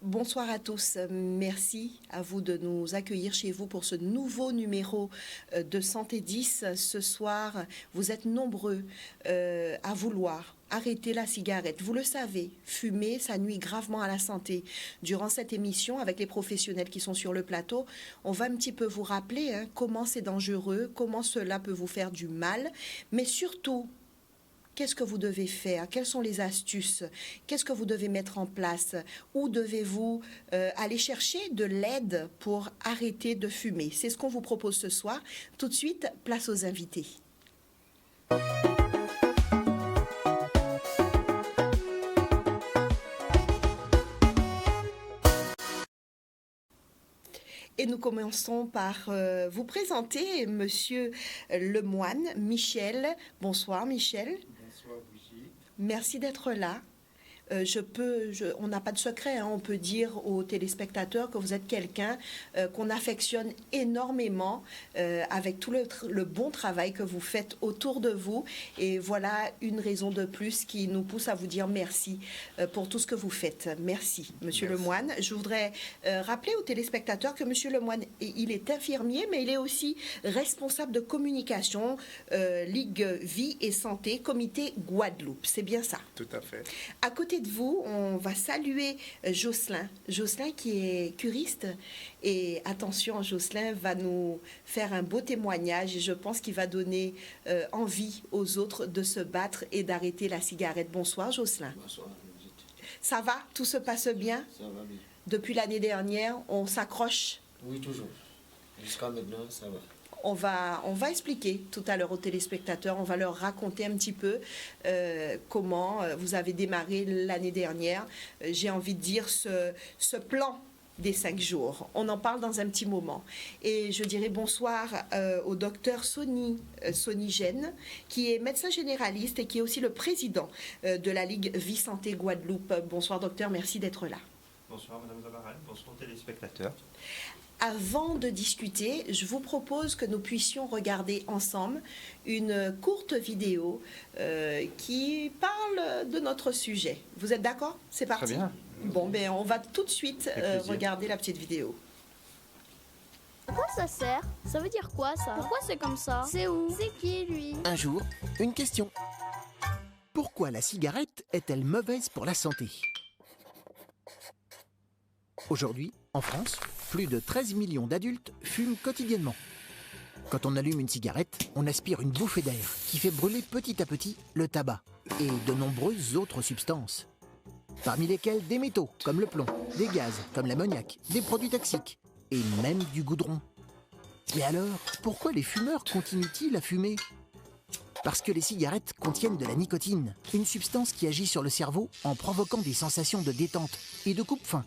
Bonsoir à tous. Merci à vous de nous accueillir chez vous pour ce nouveau numéro de Santé 10. Ce soir, vous êtes nombreux à vouloir arrêter la cigarette. Vous le savez, fumer, ça nuit gravement à la santé. Durant cette émission, avec les professionnels qui sont sur le plateau, on va un petit peu vous rappeler comment c'est dangereux, comment cela peut vous faire du mal, mais surtout, qu'est-ce que vous devez faire? Quelles sont les astuces? Qu'est-ce que vous devez mettre en place? Où devez-vous aller chercher de l'aide pour arrêter de fumer? C'est ce qu'on vous propose ce soir. Tout de suite, place aux invités. Et nous commençons par vous présenter Monsieur Lemoine, Michel. Bonsoir Michel. Bonsoir Brigitte. Merci d'être là. On n'a pas de secret, on peut dire aux téléspectateurs que vous êtes quelqu'un qu'on affectionne énormément avec tout le bon travail que vous faites autour de vous. Et voilà une raison de plus qui nous pousse à vous dire merci pour tout ce que vous faites. Merci, Monsieur Lemoine. Je voudrais rappeler aux téléspectateurs que Monsieur Lemoine, il est infirmier, mais il est aussi responsable de communication, Ligue Vie et Santé, Comité Guadeloupe. C'est bien ça? Tout à fait. À côté de vous, on va saluer Jocelyn. Jocelyn qui est curiste. Et attention, Jocelyn va nous faire un beau témoignage et je pense qu'il va donner envie aux autres de se battre et d'arrêter la cigarette. Bonsoir Jocelyn. Bonsoir. Ça va? Tout se passe bien? Ça va bien. Depuis l'année dernière, on s'accroche? Oui, toujours. Jusqu'à maintenant, ça va. On va expliquer tout à l'heure aux téléspectateurs, on va leur raconter un petit peu comment vous avez démarré l'année dernière. J'ai envie de dire ce plan des 5 jours. On en parle dans un petit moment. Et je dirais bonsoir au docteur Sonny Gène, qui est médecin généraliste et qui est aussi le président de la Ligue Vie Santé Guadeloupe. Bonsoir docteur, merci d'être là. Bonsoir Madame Zabaran, bonsoir téléspectateurs. Avant de discuter, je vous propose que nous puissions regarder ensemble une courte vidéo qui parle de notre sujet. Vous êtes d'accord? C'est parti. Très bien. Bon, ben on va tout de suite regarder la petite vidéo. À quoi ça sert? Ça veut dire quoi ça? Pourquoi c'est comme ça? C'est où? C'est qui lui? Un jour, une question. Pourquoi la cigarette est-elle mauvaise pour la santé? Aujourd'hui, en France, plus de 13 millions d'adultes fument quotidiennement. Quand on allume une cigarette, on aspire une bouffée d'air qui fait brûler petit à petit le tabac et de nombreuses autres substances. Parmi lesquelles des métaux comme le plomb, des gaz comme l'ammoniac, des produits toxiques et même du goudron. Mais alors, pourquoi les fumeurs continuent-ils à fumer? Parce que les cigarettes contiennent de la nicotine, une substance qui agit sur le cerveau en provoquant des sensations de détente et de coupe-faim.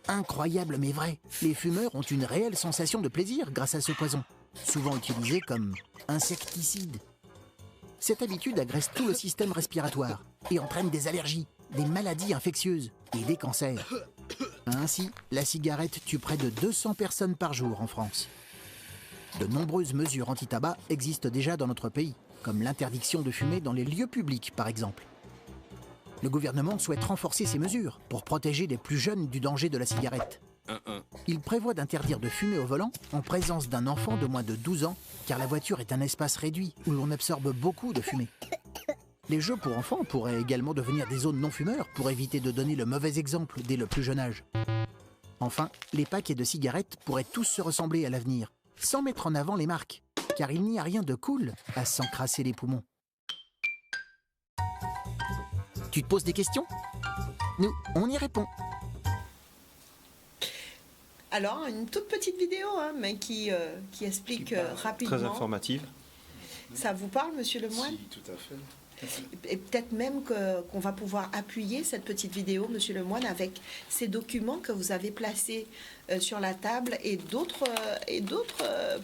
Incroyable mais vrai, les fumeurs ont une réelle sensation de plaisir grâce à ce poison, souvent utilisé comme insecticide. Cette habitude agresse tout le système respiratoire et entraîne des allergies, des maladies infectieuses et des cancers. Ainsi, la cigarette tue près de 200 personnes par jour en France. De nombreuses mesures anti-tabac existent déjà dans notre pays, comme l'interdiction de fumer dans les lieux publics par exemple. Le gouvernement souhaite renforcer ces mesures pour protéger les plus jeunes du danger de la cigarette. Il prévoit d'interdire de fumer au volant en présence d'un enfant de moins de 12 ans, car la voiture est un espace réduit où l'on absorbe beaucoup de fumée. Les jeux pour enfants pourraient également devenir des zones non-fumeurs pour éviter de donner le mauvais exemple dès le plus jeune âge. Enfin, les paquets de cigarettes pourraient tous se ressembler à l'avenir, sans mettre en avant les marques, car il n'y a rien de cool à s'encrasser les poumons. Tu te poses des questions? Nous, on y répond. Alors, une toute petite vidéo, mais qui explique rapidement. Très informative. Ça vous parle, Monsieur Lemoine? Si, tout à fait. Et peut-être même qu'on va pouvoir appuyer cette petite vidéo, Monsieur Lemoine, avec ces documents que vous avez placés sur la table et d'autres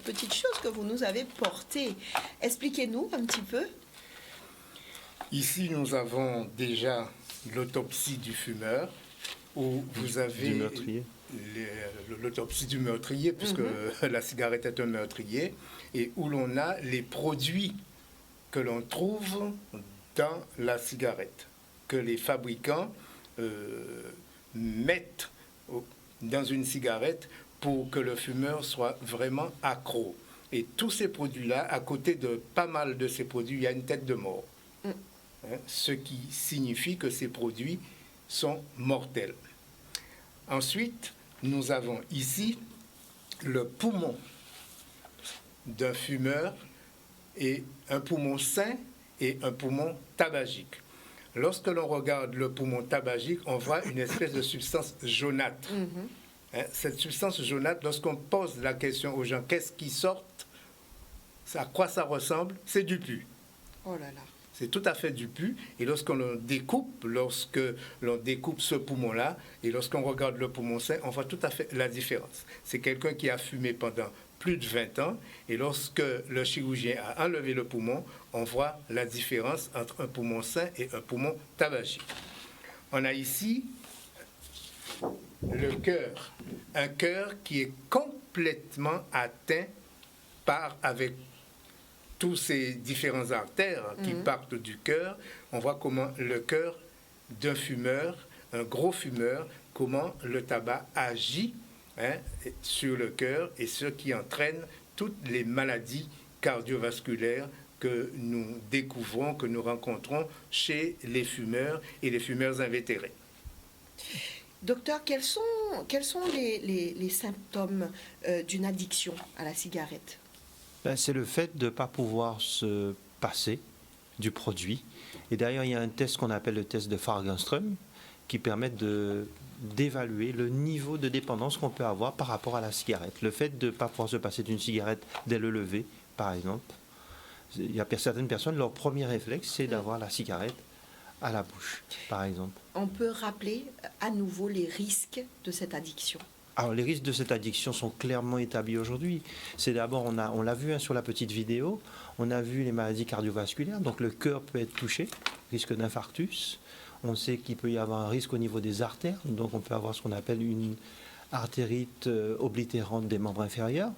petites choses que vous nous avez portées. Expliquez-nous un petit peu. Ici, nous avons déjà l'autopsie du fumeur, où vous avez Du meurtrier. L'autopsie du meurtrier, puisque la cigarette est un meurtrier, et où l'on a les produits que l'on trouve dans la cigarette, que les fabricants mettent dans une cigarette pour que le fumeur soit vraiment accro. Et tous ces produits-là, à côté de pas mal de ces produits, il y a une tête de mort. Ce qui signifie que ces produits sont mortels. Ensuite, nous avons ici le poumon d'un fumeur, et un poumon sain et un poumon tabagique. Lorsque l'on regarde le poumon tabagique, on voit une espèce de substance jaunâtre. Cette substance jaunâtre, lorsqu'on pose la question aux gens, qu'est-ce qui sort, à quoi ça ressemble, c'est du pus. Oh là là. C'est tout à fait du pus. Et lorsque l'on découpe ce poumon-là, et lorsqu'on regarde le poumon sain, on voit tout à fait la différence. C'est quelqu'un qui a fumé pendant plus de 20 ans, et lorsque le chirurgien a enlevé le poumon, on voit la différence entre un poumon sain et un poumon tabagique. On a ici le cœur, un cœur qui est complètement atteint avec tous ces différents artères qui partent du cœur. On voit comment le cœur d'un fumeur, un gros fumeur, comment le tabac agit sur le cœur, et ce qui entraîne toutes les maladies cardiovasculaires que nous découvrons, que nous rencontrons chez les fumeurs et les fumeurs invétérés. Docteur, quels sont les symptômes d'une addiction à la cigarette? C'est le fait de ne pas pouvoir se passer du produit. Et d'ailleurs, il y a un test qu'on appelle le test de Fagenström qui permet d'évaluer le niveau de dépendance qu'on peut avoir par rapport à la cigarette. Le fait de ne pas pouvoir se passer d'une cigarette dès le lever, par exemple. Il y a certaines personnes, leur premier réflexe, c'est d'avoir la cigarette à la bouche, par exemple. On peut rappeler à nouveau les risques de cette addiction. Alors, les risques de cette addiction sont clairement établis aujourd'hui. C'est d'abord, on l'a vu sur la petite vidéo, on a vu les maladies cardiovasculaires, donc le cœur peut être touché, risque d'infarctus. On sait qu'il peut y avoir un risque au niveau des artères, donc on peut avoir ce qu'on appelle une artérite oblitérante des membres inférieurs,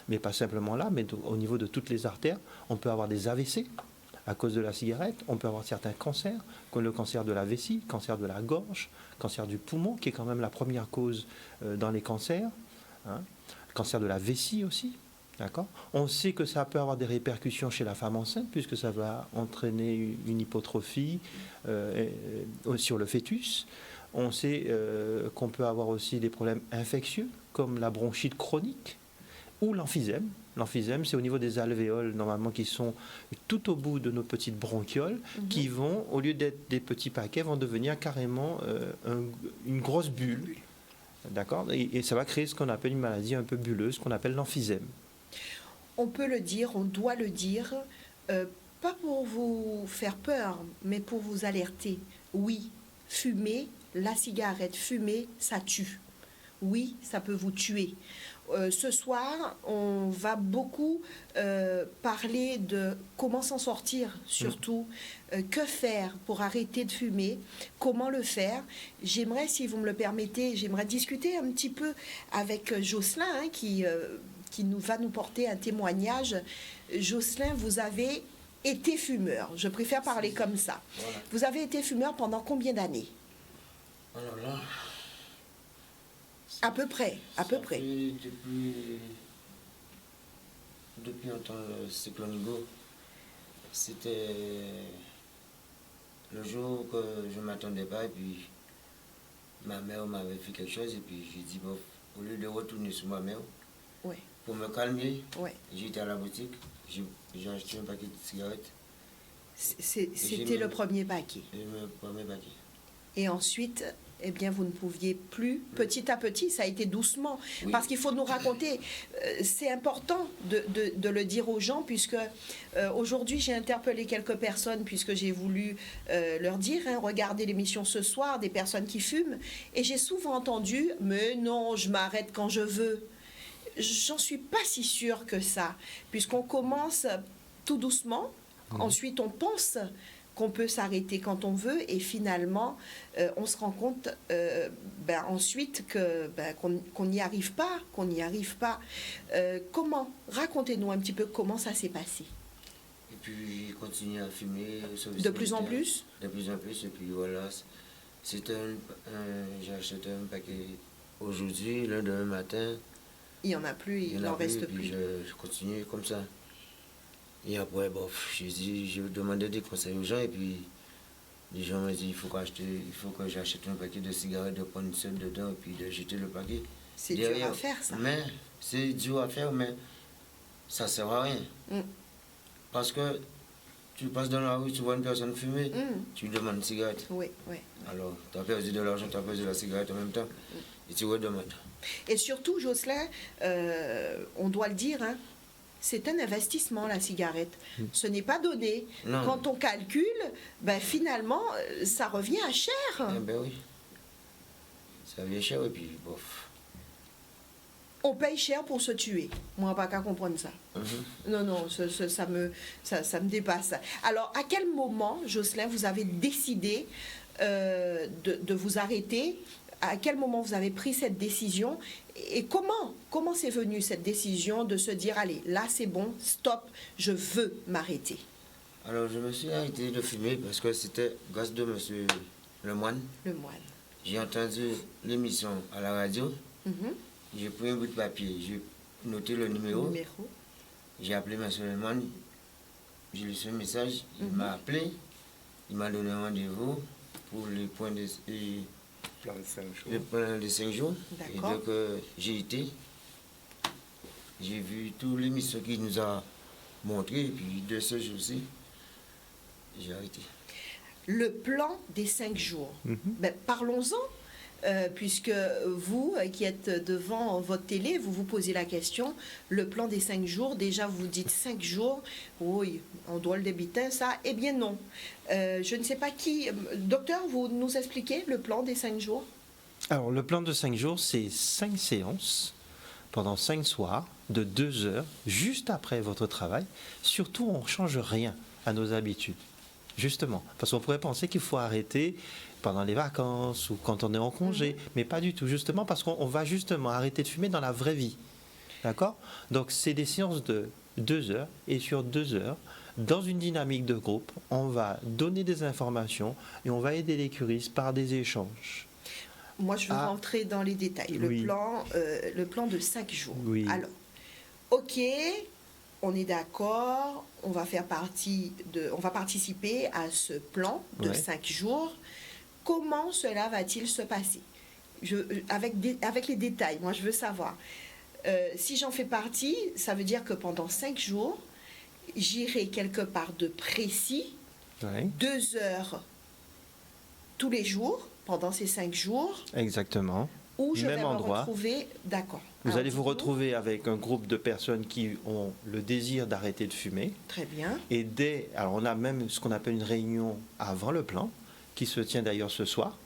mais pas simplement là, mais au niveau de toutes les artères. On peut avoir des AVC à cause de la cigarette, on peut avoir certains cancers, comme le cancer de la vessie, cancer de la gorge, cancer du poumon, qui est quand même la première cause dans les cancers, cancer de la vessie aussi. D'accord. On sait que ça peut avoir des répercussions chez la femme enceinte, puisque ça va entraîner une hypotrophie sur le fœtus. On sait qu'on peut avoir aussi des problèmes infectieux, comme la bronchite chronique ou l'emphysème. L'emphysème, c'est au niveau des alvéoles, normalement, qui sont tout au bout de nos petites bronchioles, qui vont, au lieu d'être des petits paquets, vont devenir carrément une grosse bulle. D'accord. Et ça va créer ce qu'on appelle une maladie un peu bulleuse, qu'on appelle l'emphysème. On peut le dire, on doit le dire, pas pour vous faire peur, mais pour vous alerter. Oui, fumer, la cigarette, fumer, ça tue. Oui, ça peut vous tuer. Ce soir, on va beaucoup parler de comment s'en sortir, surtout. Que faire pour arrêter de fumer? Comment le faire? J'aimerais, si vous me le permettez, j'aimerais discuter un petit peu avec Jocelyn, qui va nous porter un témoignage. Jocelyn, vous avez été fumeur. Je préfère parler comme ça. Voilà. Vous avez été fumeur pendant combien d'années? Alors là, À peu près. Depuis longtemps, Cyclone Hugo, c'était le jour que je ne m'attendais pas, et puis ma mère m'avait fait quelque chose, et puis j'ai dit, bon, au lieu de retourner sur ma mère, Ouais. pour me calmer, Ouais. j'étais à la boutique, j'ai acheté un paquet de cigarettes, C'était le premier paquet. et le premier paquet. Et ensuite, eh bien, vous ne pouviez plus, petit à petit, ça a été doucement. Oui. Parce qu'il faut nous raconter, c'est important de le dire aux gens, puisque aujourd'hui, j'ai interpellé quelques personnes, puisque j'ai voulu leur dire, regardez l'émission ce soir, des personnes qui fument, et j'ai souvent entendu, mais non, je m'arrête quand je veux. J'en suis pas si sûre que ça, puisqu'on commence tout doucement, ensuite on pense qu'on peut s'arrêter quand on veut, et finalement on se rend compte ensuite qu'on n'y arrive pas, comment? Racontez-nous un petit peu comment ça s'est passé. Et puis j'ai continué à fumer. De plus en plus? De plus en plus, et puis voilà, j'ai acheté un paquet aujourd'hui, le lendemain matin, Il n'y en a plus, il y en a n'en reste et puis plus. je continue comme ça. Et après, bof, je demandais des conseils aux gens et puis les gens m'ont dit il faut que j'achète un paquet de cigarettes, de prendre une seule dedans et puis de jeter le paquet. C'est dur à faire, ça. Mais c'est dur à faire, mais ça ne sert à rien. Mm. Parce que tu passes dans la rue, tu vois une personne fumer, tu lui demandes une cigarette. Oui, oui. Alors, tu as perdu de l'argent, tu as perdu la cigarette en même temps. Et tu redemandes. Et surtout, Jocelyn, on doit le dire, hein, c'est un investissement, la cigarette. Ce n'est pas donné. Non. Quand on calcule, ben, finalement, ça revient à cher. Eh ben oui. Ça vient cher et puis, bof. On paye cher pour se tuer. Moi, pas qu'à comprendre ça. Non, non, ça me dépasse. Alors, à quel moment, Jocelyn, vous avez décidé de vous arrêter? À quel moment vous avez pris cette décision? Et comment c'est venu cette décision de se dire, allez, là c'est bon, stop, je veux m'arrêter? Alors, je me suis arrêté de fumer parce que c'était grâce de monsieur Lemoine. Le moine. J'ai entendu l'émission à la radio. Mhm. J'ai pris un bout de papier, j'ai noté le numéro. J'ai appelé monsieur Lemoine. J'ai laissé un message. Il m'a appelé. Il m'a donné un rendez-vous pour les points de... Plan de 5 jours. Le plan de 5 jours. Et D'accord. donc, j'ai été. J'ai vu tous les missions qu'il nous a montré. Et puis, de ce jour-ci, j'ai arrêté. Le plan des 5 jours. Mhm. Ben, parlons-en, puisque vous qui êtes devant votre télé, vous vous posez la question, le plan des 5 jours, déjà vous dites 5 jours, oui, on doit le débiter, ça, eh bien non. Je ne sais pas qui... Docteur, vous nous expliquez le plan des 5 jours? Alors, le plan de 5 jours, c'est 5 séances pendant 5 soirs de 2 heures, juste après votre travail. Surtout, on ne change rien à nos habitudes. Justement, parce qu'on pourrait penser qu'il faut arrêter pendant les vacances ou quand on est en congé, mais pas du tout, justement parce qu'on va justement arrêter de fumer dans la vraie vie. D'accord? Donc c'est des séances de 2 heures, et sur 2 heures, dans une dynamique de groupe, on va donner des informations et on va aider les curistes par des échanges. Moi, je veux rentrer dans les détails. Oui. Le plan de 5 jours. Oui. Alors, ok, on est d'accord, on va participer à ce plan de Ouais. 5 jours. Comment cela va-t-il se passer? Avec les détails, moi je veux savoir. Si j'en fais partie, ça veut dire que pendant 5 jours, j'irai quelque part de précis, Ouais. 2 heures tous les jours, pendant ces 5 jours, Exactement. où je Même vais endroit. me retrouver, d'accord. Vous Alors, allez vous retrouver avec un groupe de personnes qui ont le désir d'arrêter de fumer. Très bien. Et alors on a même ce qu'on appelle une réunion avant le plan, qui se tient d'ailleurs ce soir,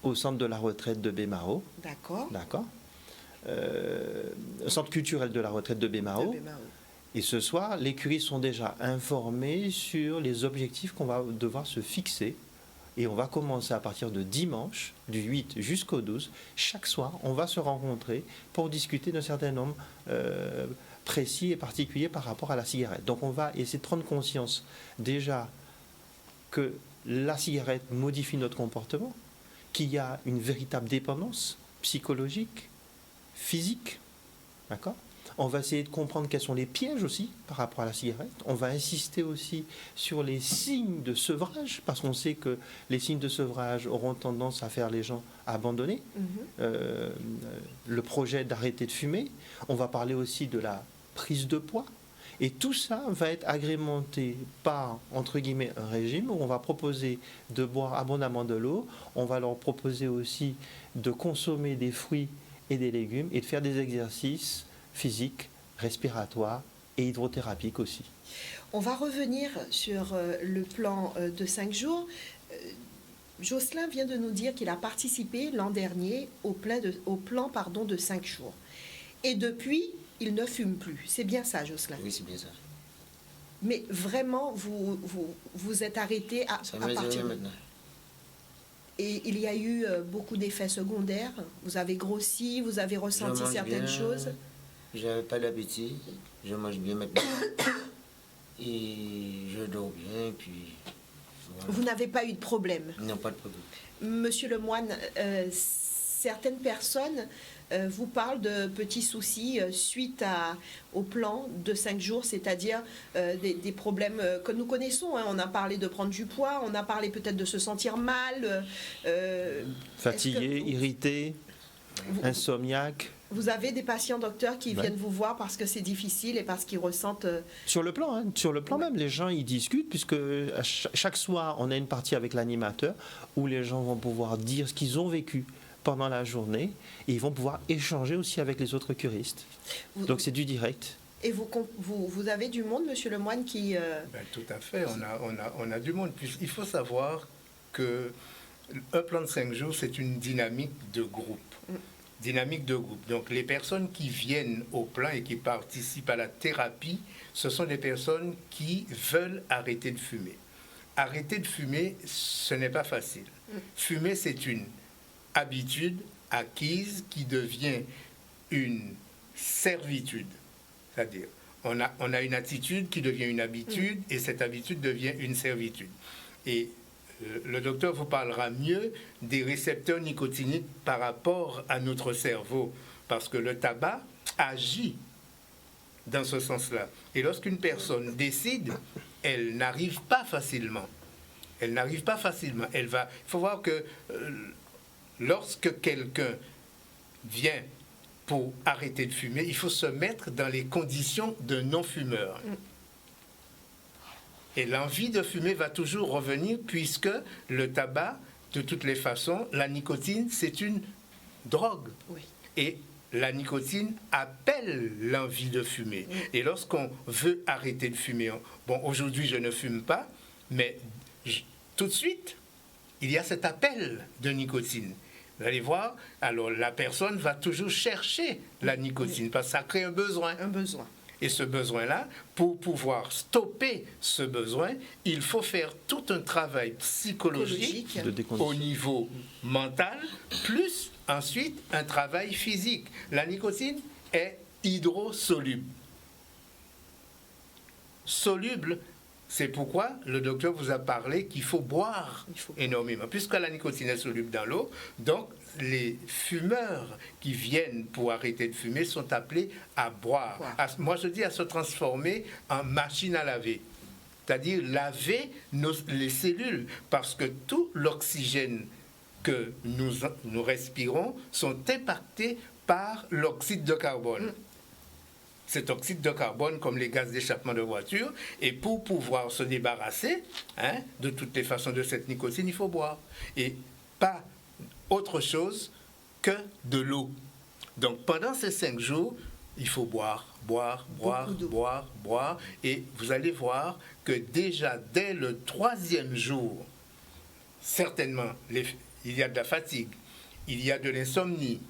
au centre de la retraite de Bémaro. D'accord. D'accord. Centre culturel de la retraite de Bémaro. De Bémaro. Et ce soir, les curistes sont déjà informés sur les objectifs qu'on va devoir se fixer. Et on va commencer à partir de dimanche, du 8 jusqu'au 12. Chaque soir, on va se rencontrer pour discuter d'un certain nombre précis et particulier par rapport à la cigarette. Donc on va essayer de prendre conscience déjà que la cigarette modifie notre comportement, qu'il y a une véritable dépendance psychologique, physique. D'accord ? On va essayer de comprendre quels sont les pièges aussi par rapport à la cigarette. On va insister aussi sur les signes de sevrage, parce qu'on sait que les signes de sevrage auront tendance à faire les gens abandonner le projet d'arrêter de fumer. On va parler aussi de la prise de poids. Et tout ça va être agrémenté par, entre guillemets, un régime où on va proposer de boire abondamment de l'eau. On va leur proposer aussi de consommer des fruits et des légumes et de faire des exercices physiques, respiratoires et hydrothérapiques aussi. On va revenir sur le plan de 5 jours. Jocelyn vient de nous dire qu'il a participé l'an dernier au plan de 5 jours. Et depuis, il ne fume plus. C'est bien ça, Jocelyn? Oui, c'est bien ça. Mais vraiment, vous êtes arrêté à Ça me partir dit maintenant. Et il y a eu beaucoup d'effets secondaires. Vous avez grossi, vous avez ressenti Je mange certaines bien, choses. J'avais pas d'appétit. Je mange bien maintenant. Et je dors bien. Et puis, voilà. Vous n'avez pas eu de problème. Non, pas de problème. Monsieur Lemoine, certaines personnes vous parlent de petits soucis suite au plan de 5 jours, c'est-à-dire des problèmes que nous connaissons. On a parlé de prendre du poids, on a parlé peut-être de se sentir mal. Fatigué, irrité, insomniaque. Vous avez des patients, docteurs, qui viennent vous voir parce que c'est difficile et parce qu'ils ressentent... Sur le plan même, les gens, ils discutent, puisque chaque soir, on a une partie avec l'animateur où les gens vont pouvoir dire ce qu'ils ont vécu pendant la journée et ils vont pouvoir échanger aussi avec les autres curistes. Donc c'est du direct. Et vous avez du monde, monsieur Lemoine, qui... Tout à fait, on a du monde. Il faut savoir qu'un plan de 5 jours, c'est une dynamique de groupe. Dynamique de groupe. Donc les personnes qui viennent au plan et qui participent à la thérapie, ce sont des personnes qui veulent arrêter de fumer. Arrêter de fumer, ce n'est pas facile. Fumer, c'est une habitude acquise qui devient une servitude. C'est-à-dire, on a une attitude qui devient une habitude et cette habitude devient une servitude. Et le docteur vous parlera mieux des récepteurs nicotiniques par rapport à notre cerveau, parce que le tabac agit dans ce sens-là. Et lorsqu'une personne décide, elle n'arrive pas facilement. Il faut voir que lorsque quelqu'un vient pour arrêter de fumer, il faut se mettre dans les conditions d'un non-fumeur. Et l'envie de fumer va toujours revenir puisque le tabac, de toutes les façons, la nicotine, c'est une drogue. Oui. Et la nicotine appelle l'envie de fumer. Et lorsqu'on veut arrêter de fumer, aujourd'hui je ne fume pas, mais tout de suite, il y a cet appel de nicotine. Vous allez voir, alors la personne va toujours chercher la nicotine parce que ça crée un besoin. Un besoin. Et ce besoin-là, pour pouvoir stopper ce besoin, il faut faire tout un travail psychologique au niveau mental, plus ensuite un travail physique. La nicotine est hydrosoluble. Soluble, c'est pourquoi le docteur vous a parlé qu'il faut boire énormément. Puisque la nicotine est soluble dans l'eau, donc les fumeurs qui viennent pour arrêter de fumer sont appelés à boire. Moi, je dis à se transformer en machine à laver. C'est-à-dire laver les cellules, parce que tout l'oxygène que nous respirons sont impactés par l'oxyde de carbone. Cet oxyde de carbone, comme les gaz d'échappement de voiture, et pour pouvoir se débarrasser de toutes les façons de cette nicotine, il faut boire. Et pas autre chose que de l'eau. Donc pendant ces 5 jours, il faut boire, et vous allez voir que déjà dès le 3e jour, certainement, il y a de la fatigue, il y a de l'insomnie,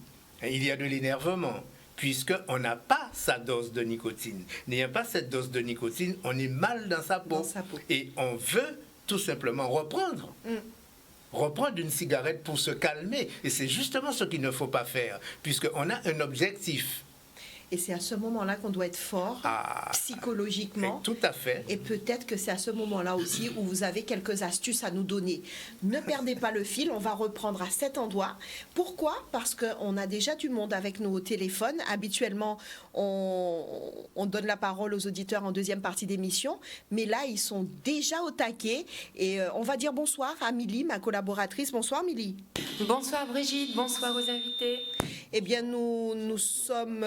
il y a de l'énervement, puisqu'on n'a pas sa dose de nicotine. N'ayant pas cette dose de nicotine, on est mal dans sa peau. Et on veut tout simplement reprendre une cigarette pour se calmer. Et c'est justement ce qu'il ne faut pas faire, puisqu'on a un objectif. Et c'est à ce moment-là qu'on doit être fort, psychologiquement. Tout à fait. Et peut-être que c'est à ce moment-là aussi où vous avez quelques astuces à nous donner. Ne perdez pas le fil, on va reprendre à cet endroit. Pourquoi ? Parce qu'on a déjà du monde avec nous au téléphone. Habituellement, on donne la parole aux auditeurs en deuxième partie d'émission. Mais là, ils sont déjà au taquet. Et on va dire bonsoir à Milly, ma collaboratrice. Bonsoir Milly. Bonsoir Brigitte, bonsoir aux invités. Eh bien, nous sommes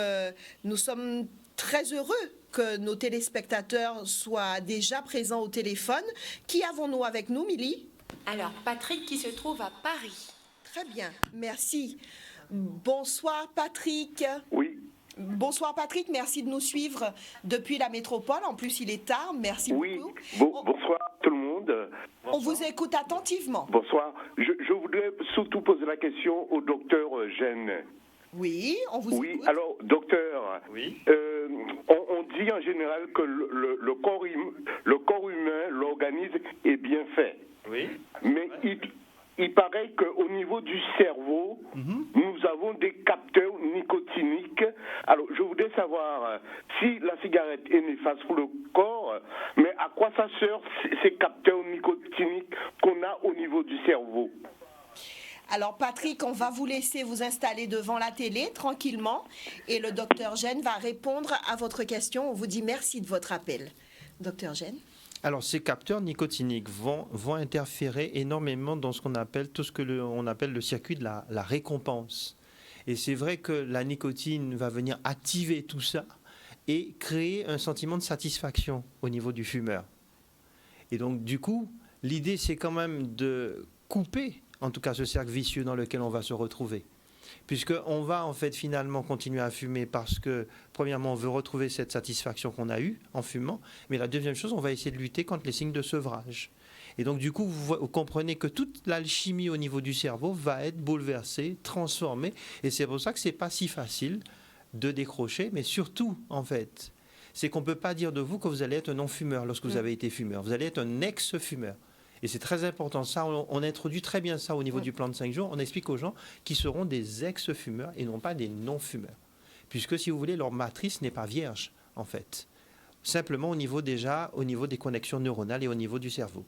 très heureux que nos téléspectateurs soient déjà présents au téléphone. Qui avons-nous avec nous, Milly ? Alors, Patrick qui se trouve à Paris. Très bien, merci. Bonsoir Patrick. Oui. Bonsoir Patrick, merci de nous suivre depuis la métropole. En plus, il est tard, merci beaucoup. Bonsoir tout le monde. On vous écoute attentivement. Bonsoir. Je voudrais surtout poser la question au docteur Gênes. Oui, on vous écoute. Oui, alors, docteur, on dit en général que le corps humain, l'organisme est bien fait. Oui. Mais il paraît qu'au niveau du cerveau, nous avons des capteurs nicotiniques. Alors, je voudrais savoir si la cigarette est néfaste pour le corps, mais à quoi ça sert ces capteurs nicotiniques qu'on a au niveau du cerveau ? Alors Patrick, on va vous laisser vous installer devant la télé tranquillement et le docteur Gène va répondre à votre question. On vous dit merci de votre appel. Docteur Gène. Alors, ces capteurs nicotiniques vont interférer énormément dans ce qu'on appelle tout ce que on appelle le circuit de la récompense. Et c'est vrai que la nicotine va venir activer tout ça et créer un sentiment de satisfaction au niveau du fumeur. Et donc, du coup, l'idée, c'est quand même de couper, en tout cas, ce cercle vicieux dans lequel on va se retrouver. Puisqu'on va en fait finalement continuer à fumer parce que, premièrement, on veut retrouver cette satisfaction qu'on a eue en fumant, mais la deuxième chose, on va essayer de lutter contre les signes de sevrage. Et donc du coup, vous comprenez que toute l'alchimie au niveau du cerveau va être bouleversée, transformée, et c'est pour ça que ce n'est pas si facile de décrocher, mais surtout, en fait, c'est qu'on ne peut pas dire de vous que vous allez être un non-fumeur lorsque vous avez été fumeur. Vous allez être un ex-fumeur. Et c'est très important. Ça, on introduit très bien ça au niveau du plan de 5 jours. On explique aux gens qu'ils seront des ex-fumeurs et non pas des non-fumeurs. Puisque, si vous voulez, leur matrice n'est pas vierge, en fait. Simplement au niveau des connexions neuronales et au niveau du cerveau.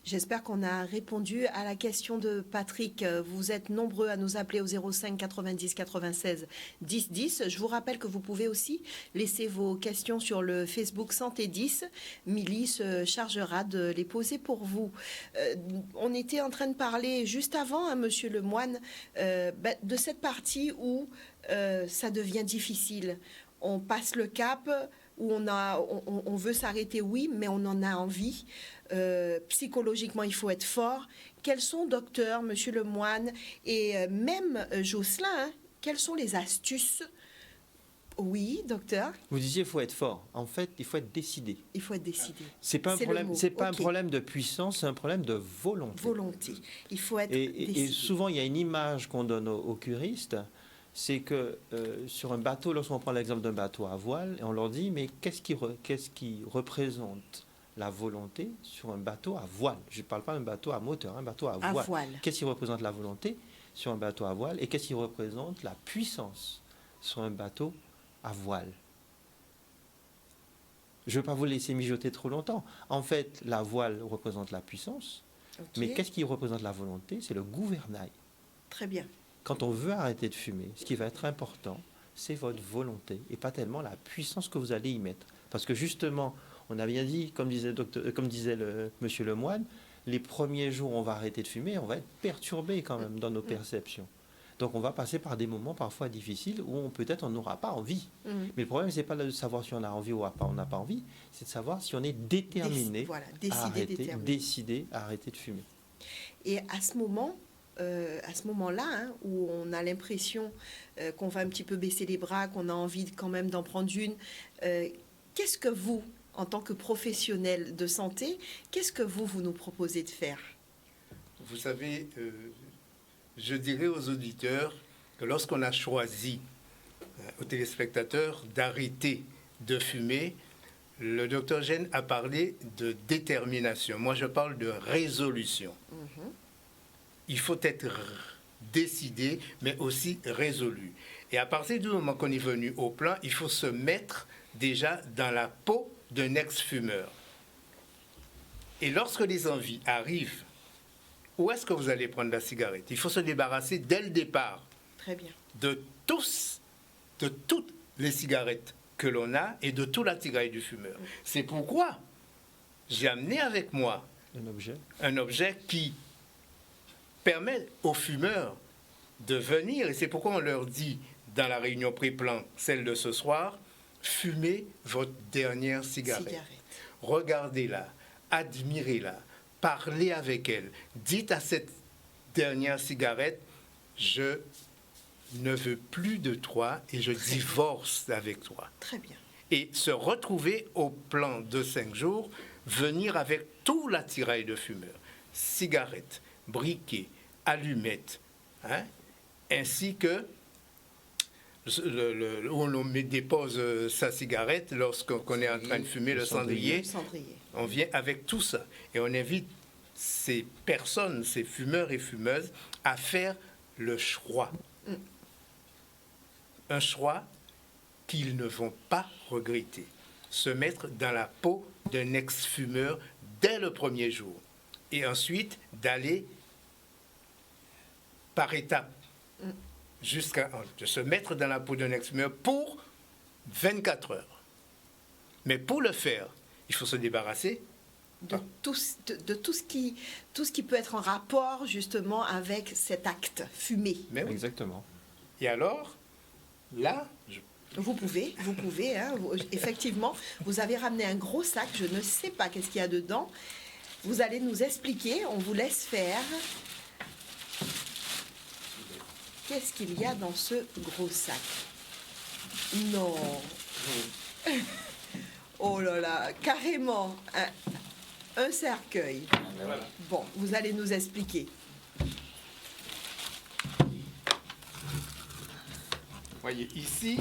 J'espère qu'on a répondu à la question de Patrick. Vous êtes nombreux à nous appeler au 05 90 96 10 10. Je vous rappelle que vous pouvez aussi laisser vos questions sur le Facebook Santé 10. Milly se chargera de les poser pour vous. On était en train de parler juste avant, hein, Monsieur Lemoine, de cette partie où ça devient difficile. On passe le cap, où on veut s'arrêter, oui, mais on en a envie. Psychologiquement, il faut être fort. Quels sont, docteur, Monsieur Lemoine, et même Jocelyn, hein, quelles sont les astuces? Oui, docteur. Vous disiez qu'il faut être fort. En fait, il faut être décidé. Il faut être décidé. C'est pas un problème. C'est pas un problème de puissance, c'est un problème de volonté. Volonté. Il faut être décidé. Et souvent, il y a une image qu'on donne aux curistes. C'est que sur un bateau, lorsqu'on prend l'exemple d'un bateau à voile, et on leur dit, mais qu'est-ce qui représente la volonté sur un bateau à voile? Je ne parle pas d'un bateau à moteur, un bateau à voile. Qu'est-ce qui représente la volonté sur un bateau à voile? Et qu'est-ce qui représente la puissance sur un bateau à voile? Je ne veux pas vous laisser mijoter trop longtemps. En fait, la voile représente la puissance, mais qu'est-ce qui représente la volonté? C'est le gouvernail. Très bien. Quand on veut arrêter de fumer, ce qui va être important, c'est votre volonté et pas tellement la puissance que vous allez y mettre. Parce que justement, on a bien dit, comme disait monsieur Lemoine, les premiers jours où on va arrêter de fumer, on va être perturbé quand même dans nos perceptions. Donc on va passer par des moments parfois difficiles où peut-être on n'aura pas envie. Mais le problème, ce n'est pas de savoir si on a envie ou on n'a pas envie, c'est de savoir si on est déterminé décidé à arrêter de fumer. Et à ce moment-là, hein, où on a l'impression qu'on va un petit peu baisser les bras, qu'on a envie quand même d'en prendre une, qu'est-ce que vous, en tant que professionnel de santé, qu'est-ce que vous nous proposez de faire? Vous savez, je dirais aux auditeurs que lorsqu'on a choisi, aux téléspectateurs, d'arrêter de fumer, le docteur Gène a parlé de détermination. Moi, je parle de résolution. Il faut être décidé, mais aussi résolu. Et à partir du moment qu'on est venu au plan, il faut se mettre déjà dans la peau d'un ex-fumeur. Et lorsque les envies arrivent, où est-ce que vous allez prendre la cigarette? Il faut se débarrasser dès le départ. Très bien. De toutes les cigarettes que l'on a et de tout l'attirail du fumeur. C'est pourquoi j'ai amené avec moi un objet qui permet aux fumeurs de venir, et c'est pourquoi on leur dit dans la réunion pré-plan, celle de ce soir, fumez votre dernière cigarette. Regardez-la, admirez-la, parlez avec elle. Dites à cette dernière cigarette, je ne veux plus de toi et je divorce avec toi. Très bien. Et se retrouver au plan de 5 jours, venir avec tout l'attirail de fumeurs, cigarettes, briquets, allumettes, hein, ainsi que où on dépose sa cigarette lorsqu'on est en train de fumer le cendrier. On vient avec tout ça. Et on invite ces personnes, ces fumeurs et fumeuses, à faire le choix. Un choix qu'ils ne vont pas regretter. Se mettre dans la peau d'un ex-fumeur dès le premier jour. Et ensuite, d'aller par étapes jusqu'à de se mettre dans la peau d'un ex-fumeur pour 24 heures. Mais pour le faire, il faut se débarrasser de tout ce qui peut être en rapport justement avec cet acte fumé. Mais oui. Exactement. Et alors, là, Vous pouvez, hein, effectivement, vous avez ramené un gros sac, je ne sais pas qu'est-ce qu'il y a dedans. Vous allez nous expliquer, on vous laisse faire. Qu'est-ce qu'il y a dans ce gros sac? Non. Oh là là, carrément, un cercueil. Bon, vous allez nous expliquer. voyez, ici,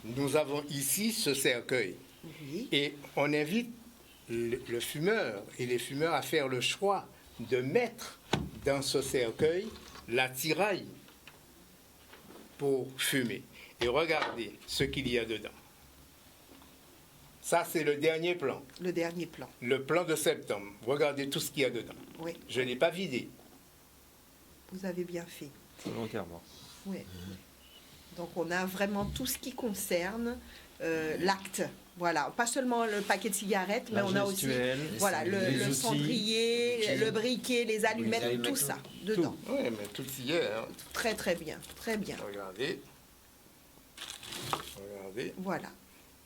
nous avons ici ce cercueil. Oui. Et on invite le fumeur et les fumeurs à faire le choix de mettre dans ce cercueil l'attirail pour fumer. Et regardez ce qu'il y a dedans. Ça, c'est le dernier plan. Le dernier plan. Le plan de septembre. Regardez tout ce qu'il y a dedans. Oui. Je n'ai pas vidé. Vous avez bien fait. Volontairement. Oui. Donc on a vraiment tout ce qui concerne l'acte. Voilà, pas seulement le paquet de cigarettes, mais on a aussi voilà, le outils, cendrier, le briquet, les allumettes, tout ça dedans. Oui, mais tout y est. Hein. Très très bien, très bien. Regardez. Regardez. Voilà.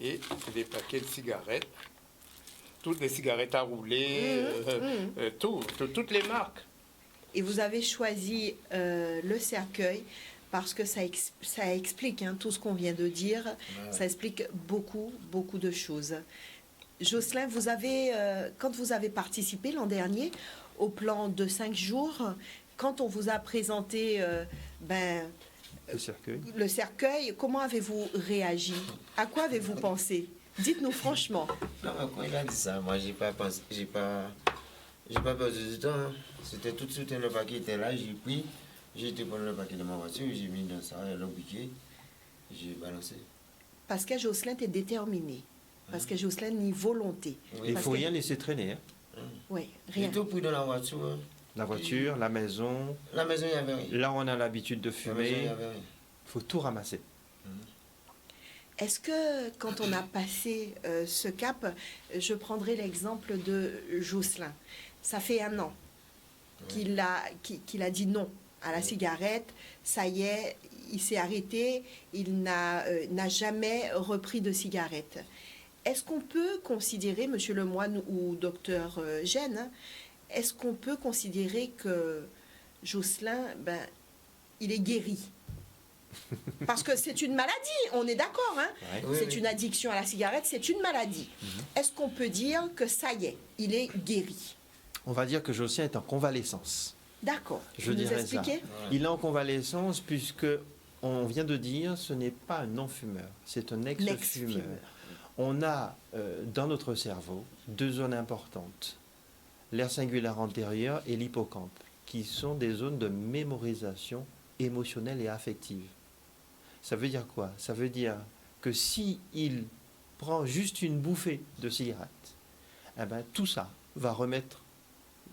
Et des paquets de cigarettes. Toutes les cigarettes à rouler, toutes les marques. Et vous avez choisi le cercueil parce que ça explique hein, tout ce qu'on vient de dire. Ouais. Ça explique beaucoup, beaucoup de choses. Jocelyn, vous avez, quand vous avez participé l'an dernier au plan de 5 jours, quand on vous a présenté le cercueil, comment avez-vous réagi? À quoi avez-vous pensé? Dites-nous franchement. Non, mais quand il a dit ça, moi, j'ai pas perdu du temps. Hein. C'était tout de suite le paquet était là, j'ai pris, j'ai été prendre le paquet de ma voiture, j'ai mis dans ça, le briquet, j'ai balancé. Parce que Jocelyn est déterminé. Parce que Jocelyn a une volonté. Oui. Il ne faut rien laisser traîner. Hein. Oui, rien. J'ai tout pris dans la voiture. Hein. La voiture, la maison. La maison, il n'y avait rien. Là, on a l'habitude de fumer. Il faut tout ramasser. Est-ce que quand on a passé ce cap, je prendrai l'exemple de Jocelyn. Ça fait 1 an qu'il a dit non à la cigarette. Ça y est, il s'est arrêté. Il n'a jamais repris de cigarette. Est-ce qu'on peut considérer, Monsieur Lemoine ou Docteur Gène, est-ce qu'on peut considérer que Jocelyn, il est guéri? Parce que c'est une maladie, on est d'accord, hein? Ouais. C'est une addiction à la cigarette, c'est une maladie. Est-ce qu'on peut dire que ça y est, il est guéri? On va dire que Jocelyn est en convalescence. D'accord. Je dirais ça. Il est en convalescence puisque on vient de dire ce n'est pas un non-fumeur, c'est un ex-fumeur. On a dans notre cerveau 2 zones importantes, l'aire cingulaire antérieure et l'hippocampe, qui sont des zones de mémorisation émotionnelle et affective. Ça veut dire quoi? Ça veut dire que si il prend juste une bouffée de cigarette, tout ça va remettre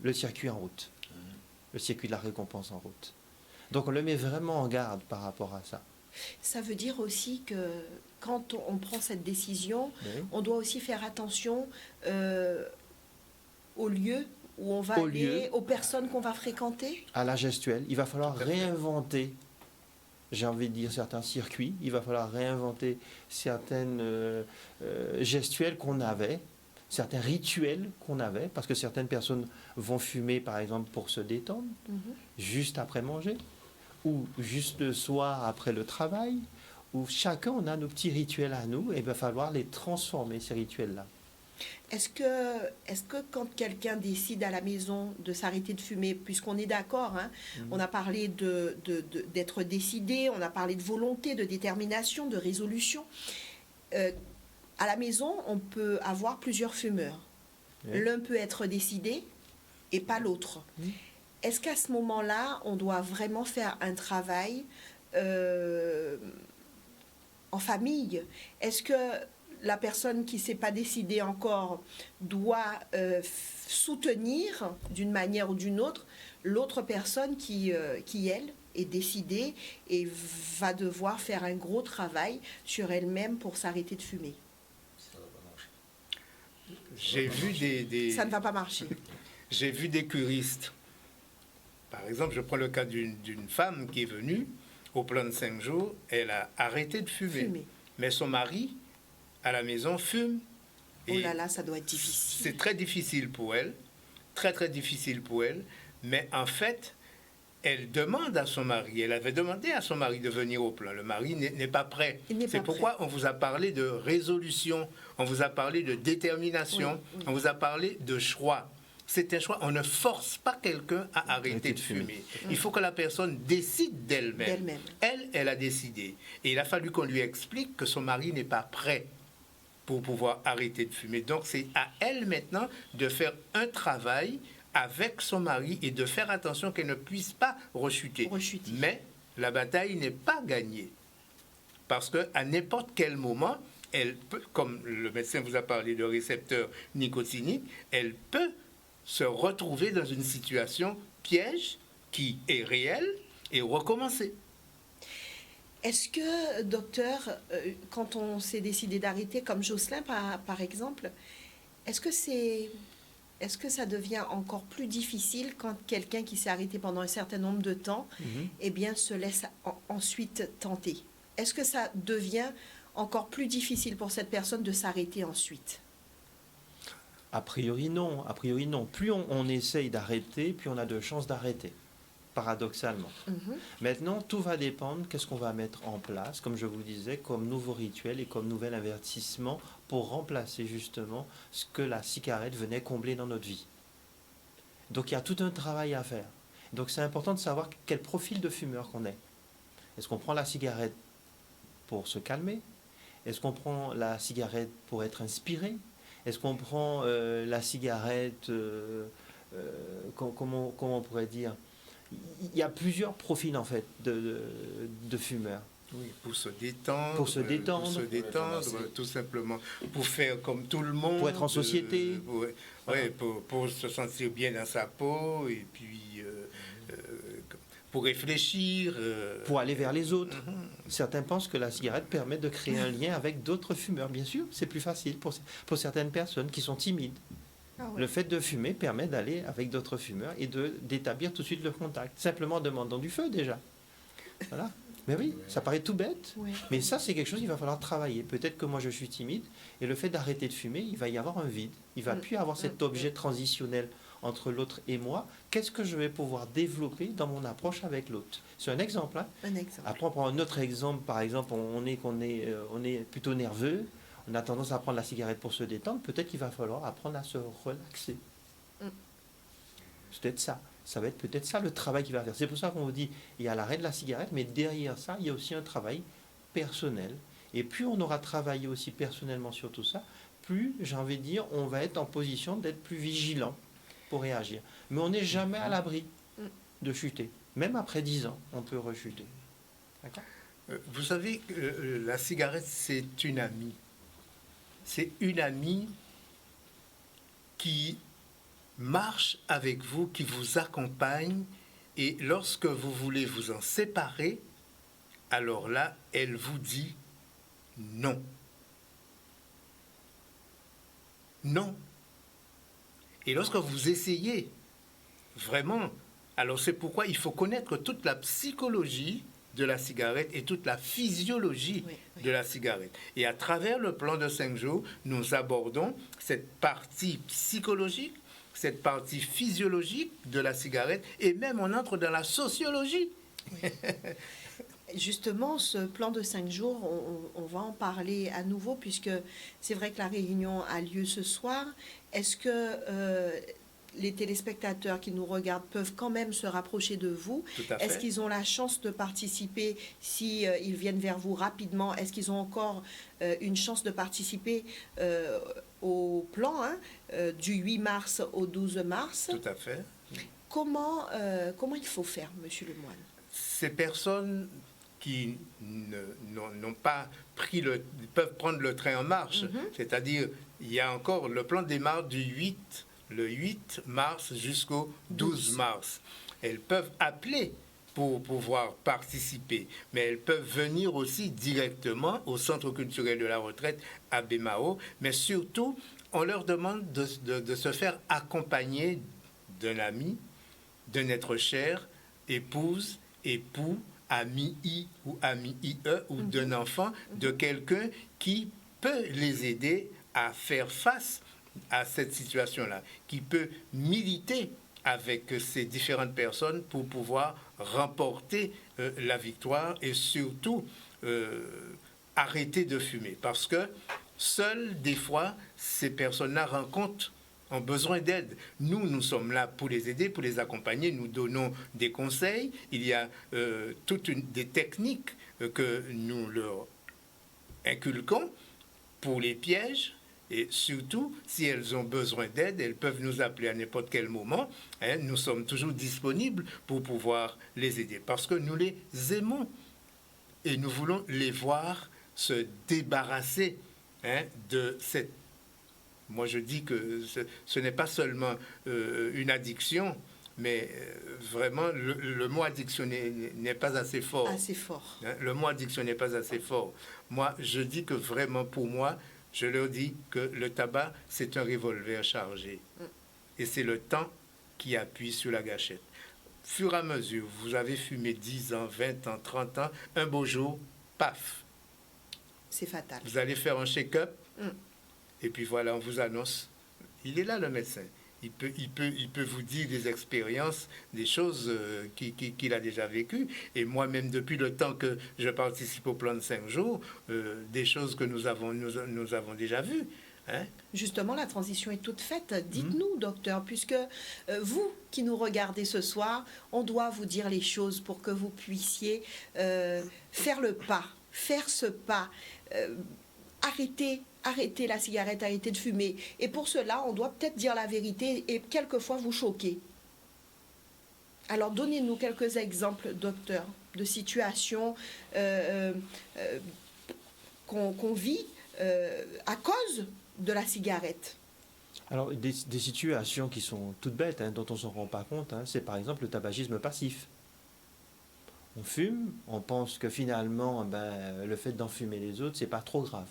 le circuit en route, le circuit de la récompense en route. Donc on le met vraiment en garde par rapport à ça. Ça veut dire aussi que quand on prend cette décision, on doit aussi faire attention au lieu où on va aller, aux personnes qu'on va fréquenter? À la gestuelle, il va falloir réinventer, j'ai envie de dire, certains circuits, il va falloir réinventer certaines gestuelles qu'on avait, certains rituels qu'on avait, parce que certaines personnes vont fumer, par exemple, pour se détendre, juste après manger, ou juste le soir après le travail, où chacun, on a nos petits rituels à nous, et il va falloir les transformer, ces rituels-là. Est-ce que quand quelqu'un décide à la maison de s'arrêter de fumer, puisqu'on est d'accord, hein, on a parlé d'être décidé, on a parlé de volonté, de détermination, de résolution, à la maison, on peut avoir plusieurs fumeurs. Oui. L'un peut être décidé et pas l'autre. Est-ce qu'à ce moment-là, on doit vraiment faire un travail en famille? Est-ce que la personne qui ne s'est pas décidée encore doit soutenir d'une manière ou d'une autre l'autre personne qui, elle, est décidée et va devoir faire un gros travail sur elle-même pour s'arrêter de fumer. Ça va pas marcher. J'ai vu Ça ne va pas marcher. J'ai vu des curistes. Par exemple, je prends le cas d'une femme qui est venue au plan de 5 jours, elle a arrêté de fumer. Mais son mari, à la maison, fume. Oh là là, ça doit être difficile. C'est très difficile pour elle, très très difficile pour elle. Mais en fait, elle demande à son mari, elle avait demandé à son mari de venir au plan. Le mari n'est pas prêt. C'est pourquoi on vous a parlé de résolution, on vous a parlé de détermination, on vous a parlé de choix. C'est un choix. On ne force pas quelqu'un à arrêter de fumer. Il faut que la personne décide d'elle-même. Elle a décidé. Et il a fallu qu'on lui explique que son mari n'est pas prêt pour pouvoir arrêter de fumer. Donc c'est à elle maintenant de faire un travail avec son mari et de faire attention qu'elle ne puisse pas rechuter. Mais la bataille n'est pas gagnée. Parce qu'à n'importe quel moment, elle peut, comme le médecin vous a parlé de récepteurs nicotiniques, elle peut se retrouver dans une situation piège qui est réelle et recommencer. Est-ce que, docteur, quand on s'est décidé d'arrêter, comme Jocelyn par exemple, est-ce que ça devient encore plus difficile quand quelqu'un qui s'est arrêté pendant un certain nombre de temps, eh bien, se laisse ensuite tenter? Est-ce que ça devient encore plus difficile pour cette personne de s'arrêter ensuite? A priori non. Plus on essaye d'arrêter, plus on a de chances d'arrêter, paradoxalement. Maintenant, tout va dépendre qu'est-ce qu'on va mettre en place, comme je vous disais, comme nouveau rituel et comme nouvel avertissement pour remplacer justement ce que la cigarette venait combler dans notre vie. Donc il y a tout un travail à faire. Donc c'est important de savoir quel profil de fumeur qu'on est. Est-ce qu'on prend la cigarette pour se calmer? Est-ce qu'on prend la cigarette pour être inspiré? Est-ce qu'on prend la cigarette, comment on pourrait dire? Il y a plusieurs profils en fait de fumeurs. Oui, pour se détendre. Pour se détendre, tout simplement. Pour faire comme tout le monde. Pour être en société. Pour se sentir bien dans sa peau et puis pour réfléchir. Pour aller vers les autres. Certains pensent que la cigarette permet de créer un lien avec d'autres fumeurs. Bien sûr, c'est plus facile pour certaines personnes qui sont timides. Le fait de fumer permet d'aller avec d'autres fumeurs et d'établir tout de suite le contact. Simplement en demandant du feu déjà. Voilà. Mais oui, ça paraît tout bête. Mais ça, c'est quelque chose qu'il va falloir travailler. Peut-être que moi, je suis timide et le fait d'arrêter de fumer, il va y avoir un vide. Il ne va plus y avoir cet objet transitionnel entre l'autre et moi. Qu'est-ce que je vais pouvoir développer dans mon approche avec l'autre? C'est un exemple. Hein. Un exemple. Après, on prend un autre exemple. Par exemple, on est plutôt nerveux. On a tendance à prendre la cigarette pour se détendre. Peut-être qu'il va falloir apprendre à se relaxer. C'est peut-être ça. Ça va être peut-être ça le travail qu'il va faire. C'est pour ça qu'on vous dit, il y a l'arrêt de la cigarette, mais derrière ça, il y a aussi un travail personnel. Et plus on aura travaillé aussi personnellement sur tout ça, plus, j'ai envie de dire, on va être en position d'être plus vigilant pour réagir. Mais on n'est jamais à l'abri de chuter. Même après 10 ans, on peut rechuter. D'accord ? Vous savez, la cigarette, c'est une amie. C'est une amie qui marche avec vous, qui vous accompagne, et lorsque vous voulez vous en séparer, alors là, elle vous dit non. Non. Et lorsque vous essayez, vraiment, alors c'est pourquoi il faut connaître toute la psychologie de la cigarette et toute la physiologie de la cigarette. Et à travers le plan de 5 jours, nous abordons cette partie psychologique, cette partie physiologique de la cigarette, et même on entre dans la sociologie. Oui. Justement, ce plan de 5 jours, on va en parler à nouveau, puisque c'est vrai que la réunion a lieu ce soir. Est-ce que les téléspectateurs qui nous regardent peuvent quand même se rapprocher de vous? Est-ce qu'ils ont la chance de participer si ils viennent vers vous rapidement? Est-ce qu'ils ont encore une chance de participer au plan du 8 mars au 12 mars? Tout à fait. Comment il faut faire, Monsieur Lemoine? Ces personnes qui n'ont pas pris peuvent prendre le train en marche. C'est-à-dire, il y a encore, le plan démarre le 8 mars jusqu'au 12 mars. Elles peuvent appeler pour pouvoir participer, mais elles peuvent venir aussi directement au Centre culturel de la retraite à Bémao, mais surtout, on leur demande de se faire accompagner d'un ami, d'un être cher, épouse, époux, ami I ou ami IE, ou d'un enfant, de quelqu'un qui peut les aider à faire face à cette situation-là, qui peut militer avec ces différentes personnes pour pouvoir remporter la victoire et surtout arrêter de fumer. Parce que seules, des fois, ces personnes-là ont besoin d'aide. Nous sommes là pour les aider, pour les accompagner. Nous donnons des conseils. Il y a des techniques que nous leur inculquons pour les pièges. Et surtout, si elles ont besoin d'aide, elles peuvent nous appeler à n'importe quel moment. Nous sommes toujours disponibles pour pouvoir les aider. Parce que nous les aimons. Et nous voulons les voir se débarrasser de cette... Moi, je dis que ce n'est pas seulement une addiction, mais vraiment, le mot addiction n'est pas assez fort. Assez fort. Le mot addiction n'est pas assez fort. Moi, je dis que vraiment, pour moi, je leur dis que le tabac, c'est un revolver chargé. Et c'est le temps qui appuie sur la gâchette. Fur et à mesure, vous avez fumé 10 ans, 20 ans, 30 ans, un beau jour, paf. C'est fatal. Vous allez faire un check-up, et puis voilà, on vous annonce. Il est là, le médecin. Il peut vous dire des expériences, des choses qu'il a déjà vécues. Et moi-même, depuis le temps que je participe au plan de 5 jours, des choses que nous avons déjà vues. Justement, la transition est toute faite. Dites-nous, docteur, puisque vous qui nous regardez ce soir, on doit vous dire les choses pour que vous puissiez faire le pas, faire ce pas, arrêter la cigarette, arrêter de fumer. Et pour cela, on doit peut-être dire la vérité et quelquefois vous choquer. Alors, donnez-nous quelques exemples, docteur, de situations qu'on vit à cause de la cigarette. Alors, des situations qui sont toutes bêtes, dont on ne s'en rend pas compte, c'est par exemple le tabagisme passif. On fume, on pense que finalement, le fait d'enfumer les autres, c'est pas trop grave.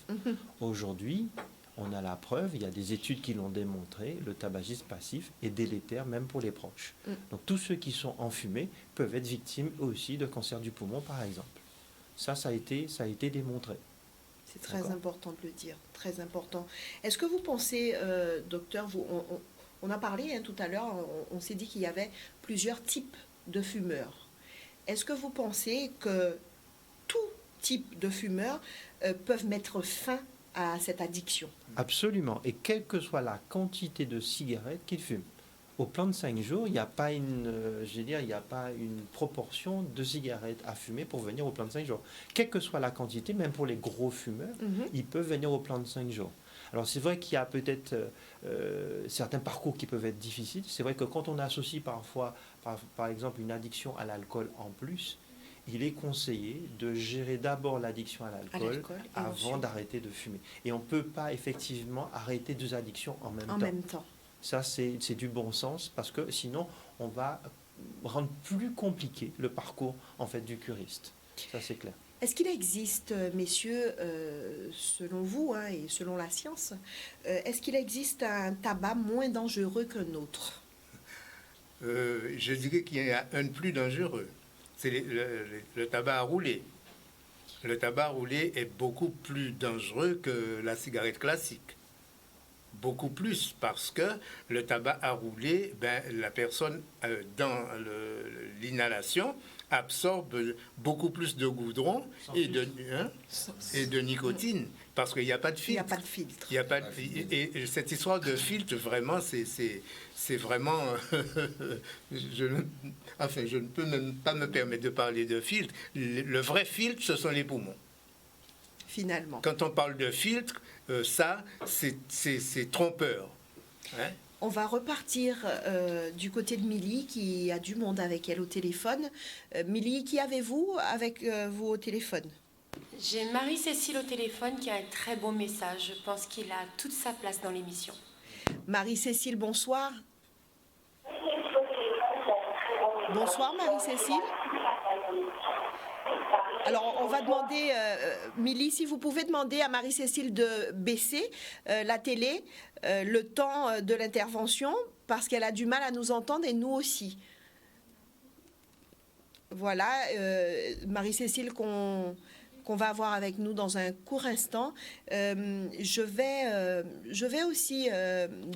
Aujourd'hui, on a la preuve, il y a des études qui l'ont démontré, le tabagisme passif est délétère même pour les proches. Donc tous ceux qui sont enfumés peuvent être victimes aussi de cancer du poumon, par exemple. Ça a été démontré. C'est très important de le dire, très important. Est-ce que vous pensez, docteur, on a parlé tout à l'heure, on s'est dit qu'il y avait plusieurs types de fumeurs. Est-ce que vous pensez que tout type de fumeurs peuvent mettre fin à cette addiction? Absolument, et quelle que soit la quantité de cigarettes qu'ils fument. Au plan de 5 jours, il n'y a pas une proportion de cigarettes à fumer pour venir au plan de 5 jours. Quelle que soit la quantité, même pour les gros fumeurs, ils peuvent venir au plan de 5 jours. Alors c'est vrai qu'il y a peut-être certains parcours qui peuvent être difficiles. C'est vrai que quand on associe parfois, par exemple, une addiction à l'alcool en plus, il est conseillé de gérer d'abord l'addiction à l'alcool avant d'arrêter de fumer. Et on ne peut pas effectivement arrêter 2 addictions en même temps. Ça, c'est du bon sens parce que sinon, on va rendre plus compliqué le parcours en fait, du curiste. Ça, c'est clair. Est-ce qu'il existe, messieurs, selon vous et selon la science, est-ce qu'il existe un tabac moins dangereux qu'un autre? Je dirais qu'il y a un plus dangereux. C'est le tabac à rouler. Le tabac à rouler est beaucoup plus dangereux que la cigarette classique. Beaucoup plus, parce que le tabac à rouler, la personne, dans l'inhalation, absorbe beaucoup plus de goudron et de nicotine, parce qu'il n'y a pas de filtre. Il n'y a pas de filtre. Et cette histoire de filtre, vraiment, c'est vraiment... je ne peux même pas me permettre de parler de filtre. Le vrai filtre, ce sont les poumons. Finalement. Quand on parle de filtre, ça, c'est trompeur. On va repartir du côté de Milly, qui a du monde avec elle au téléphone. Milly, qui avez-vous avec vous au téléphone? J'ai Marie-Cécile au téléphone qui a un très beau message. Je pense qu'il a toute sa place dans l'émission. Marie-Cécile, bonsoir. Bonsoir Marie-Cécile. Alors, on va demander, Milly, si vous pouvez demander à Marie-Cécile de baisser la télé, le temps de l'intervention, parce qu'elle a du mal à nous entendre et nous aussi. Voilà, Marie-Cécile qu'on va avoir avec nous dans un court instant. Je vais aussi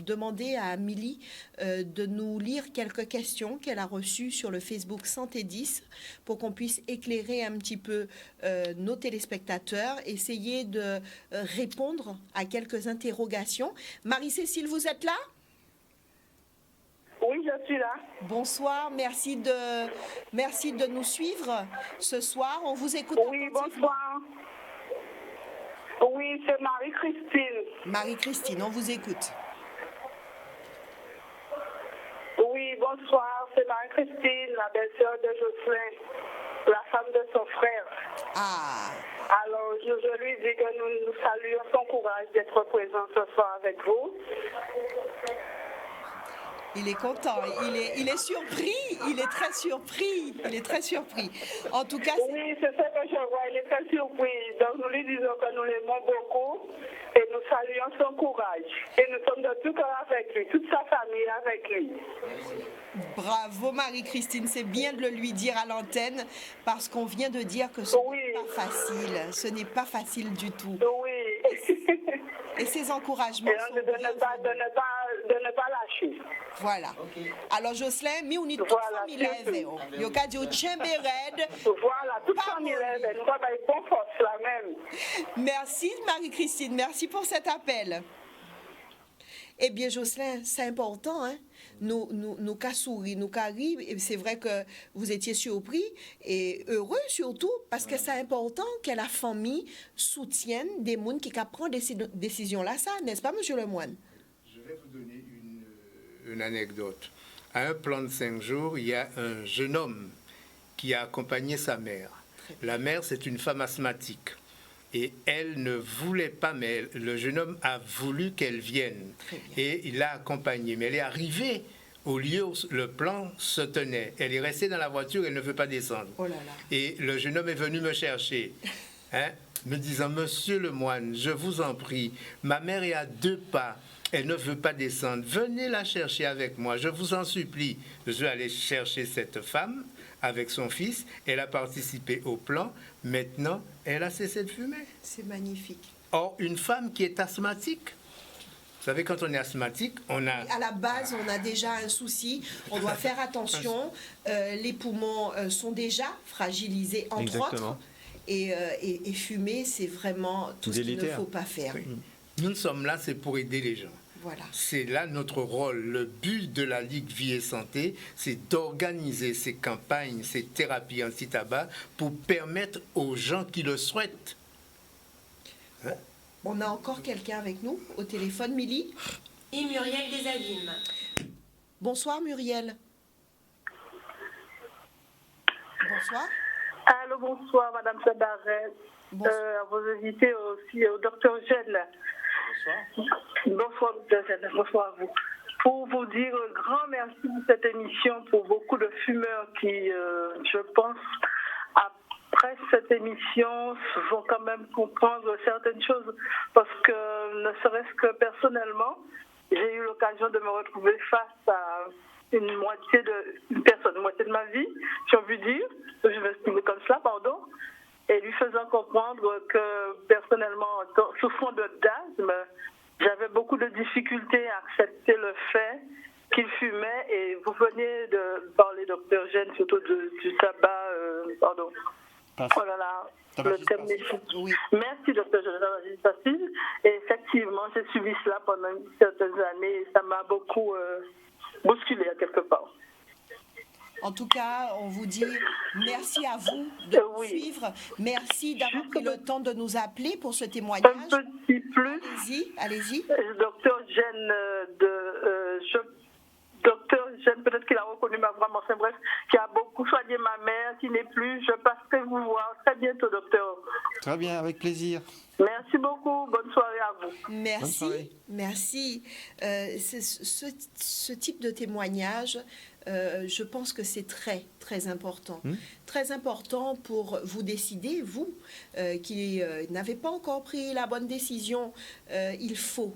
demander à Milly de nous lire quelques questions qu'elle a reçues sur le Facebook Santé 10 pour qu'on puisse éclairer un petit peu nos téléspectateurs, essayer de répondre à quelques interrogations. Marie-Cécile, vous êtes là ? Oui, je suis là. Bonsoir, merci de nous suivre ce soir. On vous écoute. Oui, bonsoir. Oui, c'est Marie-Christine. Marie-Christine, on vous écoute. Oui, bonsoir, c'est Marie-Christine, la belle-sœur de Jocelyn, la femme de son frère. Ah. Alors, je lui dis que nous saluons son courage d'être présent ce soir avec vous. Il est content, il est surpris, il est très surpris, En tout cas, oui, c'est ce que je vois, il est très surpris. Donc nous lui disons que nous l'aimons beaucoup et nous saluons son courage. Et nous sommes de tout cœur avec lui, toute sa famille avec lui. Bravo Marie-Christine, c'est bien de le lui dire à l'antenne parce qu'on vient de dire que ce n'est pas facile, ce n'est pas facile du tout. Oui. Et ces encouragements sont de ne pas lâcher. Voilà. Alors Jocelyn, mi unit toute famille lève. Yo ka di ou tchembe red. Voilà, toute famille lève. Nous avons une bonne force la même. Merci Marie-Christine, merci pour cet appel. Eh bien Jocelyn, c'est important, hein. Nous cas souri, nous cas ri, et c'est vrai que vous étiez surpris et heureux surtout parce que c'est important que la famille soutienne des gens qui prennent des décisions là, ça, n'est-ce pas, monsieur le moine? Je vais vous donner une anecdote. À un plan de 5 jours, il y a un jeune homme qui a accompagné sa mère. La mère, c'est une femme asthmatique. Et elle ne voulait pas, mais le jeune homme a voulu qu'elle vienne. Et il l'a accompagnée. Mais elle est arrivée au lieu où le plan se tenait. Elle est restée dans la voiture, elle ne veut pas descendre. Oh là là. Et le jeune homme est venu me chercher, hein, me disant, monsieur le moine, je vous en prie, ma mère est à 2 pas. Elle ne veut pas descendre. Venez la chercher avec moi, je vous en supplie. Je suis allé chercher cette femme avec son fils. Elle a participé au plan. Maintenant, elle a cessé de fumer. C'est magnifique. Or, une femme qui est asthmatique, vous savez, quand on est asthmatique, on a... À la base, on a déjà un souci. On doit faire attention. Les poumons sont déjà fragilisés, entre autres. Et fumer, c'est vraiment tout ce qu'il ne faut pas faire. Oui. Nous sommes là, c'est pour aider les gens. Voilà. C'est là notre rôle. Le but de la Ligue Vie et Santé, c'est d'organiser ces campagnes, ces thérapies anti-tabac pour permettre aux gens qui le souhaitent. Hein? On a encore quelqu'un avec nous au téléphone, Milly. Et Muriel Desabîmes. Bonsoir Muriel. Docteur. Allô, bonsoir, Madame Sabaret. Vos invités aussi, au docteur Jeanne. Bonsoir. Bonsoir, docteur Jeanne. Bonsoir à vous. Pour vous dire un grand merci pour cette émission, pour beaucoup de fumeurs qui, je pense, après cette émission, vont quand même comprendre certaines choses. Parce que, ne serait-ce que personnellement, j'ai eu l'occasion de me retrouver face à une moitié de ma vie, si on veut dire, je vais exprimer comme cela, pardon, et lui faisant comprendre que personnellement, souffrant d'asthme, j'avais beaucoup de difficultés à accepter le fait qu'il fumait, et vous venez de parler, docteur Jeanne, surtout du tabac, pardon. Oh là là, le terme oui. Merci, docteur Jeanne Facile. Et effectivement, j'ai suivi cela pendant certaines années, et ça m'a beaucoup bousculé à quelque part. En tout cas, on vous dit merci à vous de nous suivre. Merci d'avoir pris le temps de nous appeler pour ce témoignage. Un petit plus. Allez-y. Docteur jeune, peut-être qu'il a reconnu ma voix, mais enfin bref, qui a beaucoup soigné ma mère, qui n'est plus. Je passerai vous voir très bientôt, docteur. Très bien, avec plaisir. Merci beaucoup. Bonne soirée à vous. Merci, merci. Ce type de témoignage, je pense que c'est très, très important. Très important pour vous décider, vous, qui n'avez pas encore pris la bonne décision. Il faut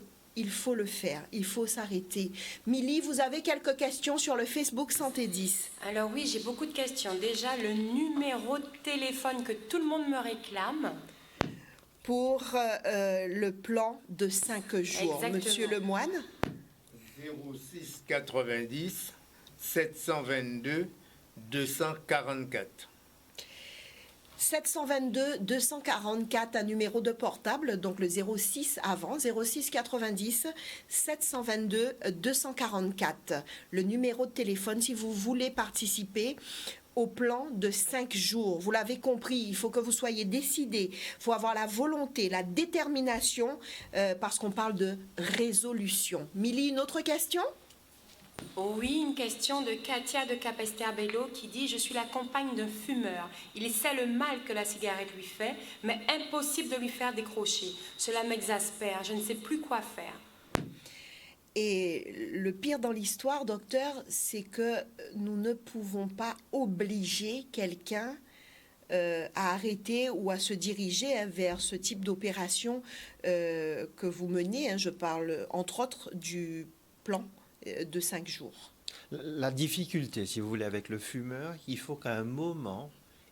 le faire, il faut s'arrêter. Milly, vous avez quelques questions sur le Facebook Santé 10. Alors oui, j'ai beaucoup de questions. Déjà, le numéro de téléphone que tout le monde me réclame. Pour le plan de 5 jours. Exactement. Monsieur Lemoine. 06 90 722 244. 722 244, un numéro de portable, donc le 06 avant, 06 90 722 244. Le numéro de téléphone si vous voulez participer au plan de 5 jours. Vous l'avez compris, il faut que vous soyez décidé, il faut avoir la volonté, la détermination, parce qu'on parle de résolution. Milly, une autre question ? Oui, une question de Katia de Capesterre-Bello qui dit « Je suis la compagne d'un fumeur. Il sait le mal que la cigarette lui fait, mais impossible de lui faire décrocher. Cela m'exaspère, je ne sais plus quoi faire. » Et le pire dans l'histoire, docteur, c'est que nous ne pouvons pas obliger quelqu'un à arrêter ou à se diriger vers ce type d'opération que vous menez. Je parle entre autres du plan de 5 jours. La difficulté, si vous voulez, avec le fumeur, il faut qu'à un moment,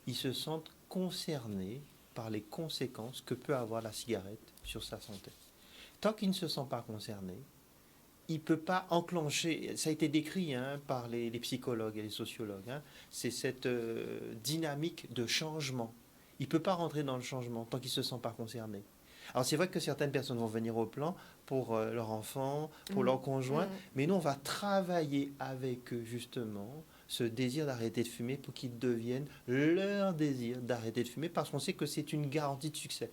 il se sente concerné par les conséquences que peut avoir la cigarette sur sa santé. Tant qu'il ne se sent pas concerné, il ne peut pas enclencher, ça a été décrit par les psychologues et les sociologues, c'est cette dynamique de changement. Il ne peut pas rentrer dans le changement tant qu'il ne se sent pas concerné. Alors c'est vrai que certaines personnes vont venir au plan pour leur enfant, pour leur conjoint, mais nous on va travailler avec eux justement ce désir d'arrêter de fumer pour qu'ils deviennent leur désir d'arrêter de fumer parce qu'on sait que c'est une garantie de succès.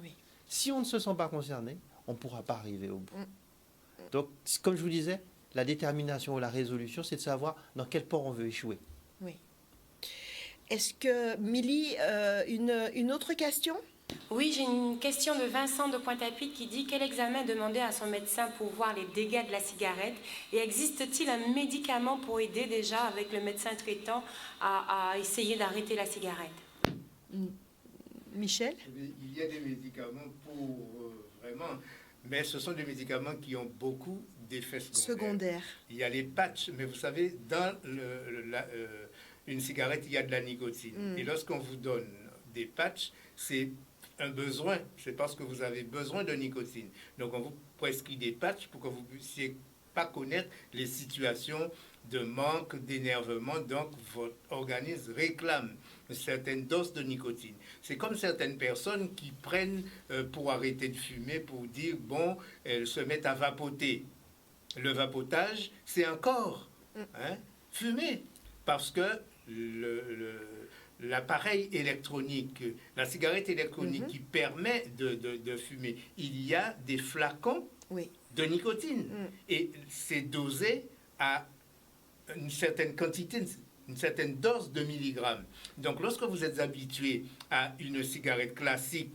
Oui. Si on ne se sent pas concerné, on ne pourra pas arriver au bout. Donc, comme je vous disais, la détermination ou la résolution, c'est de savoir dans quel port on veut échouer. Oui. Est-ce que, Milly, une autre question ? Oui, j'ai une question de Vincent de Pointe-à-Pitre qui dit « Quel examen demander à son médecin pour voir les dégâts de la cigarette ? Et existe-t-il un médicament pour aider déjà avec le médecin traitant à essayer d'arrêter la cigarette ?» Michel ? Il y a des médicaments pour vraiment... Mais ce sont des médicaments qui ont beaucoup d'effets secondaires. Il y a les patchs, mais vous savez, dans une cigarette, il y a de la nicotine. Et lorsqu'on vous donne des patchs, c'est un besoin. C'est parce que vous avez besoin de nicotine. Donc, on vous prescrit des patchs pour que vous ne puissiez pas connaître les situations de manque, d'énervement. Donc, votre organisme réclame une certaine dose de nicotine. C'est comme certaines personnes qui prennent pour arrêter de fumer, pour dire, bon, elles se mettent à vapoter. Le vapotage, c'est encore fumer. Parce que l'appareil électronique, la cigarette électronique qui permet de fumer, il y a des flacons de nicotine. Et c'est dosé à une certaine quantité, une certaine dose de milligrammes. Donc, lorsque vous êtes habitué à une cigarette classique,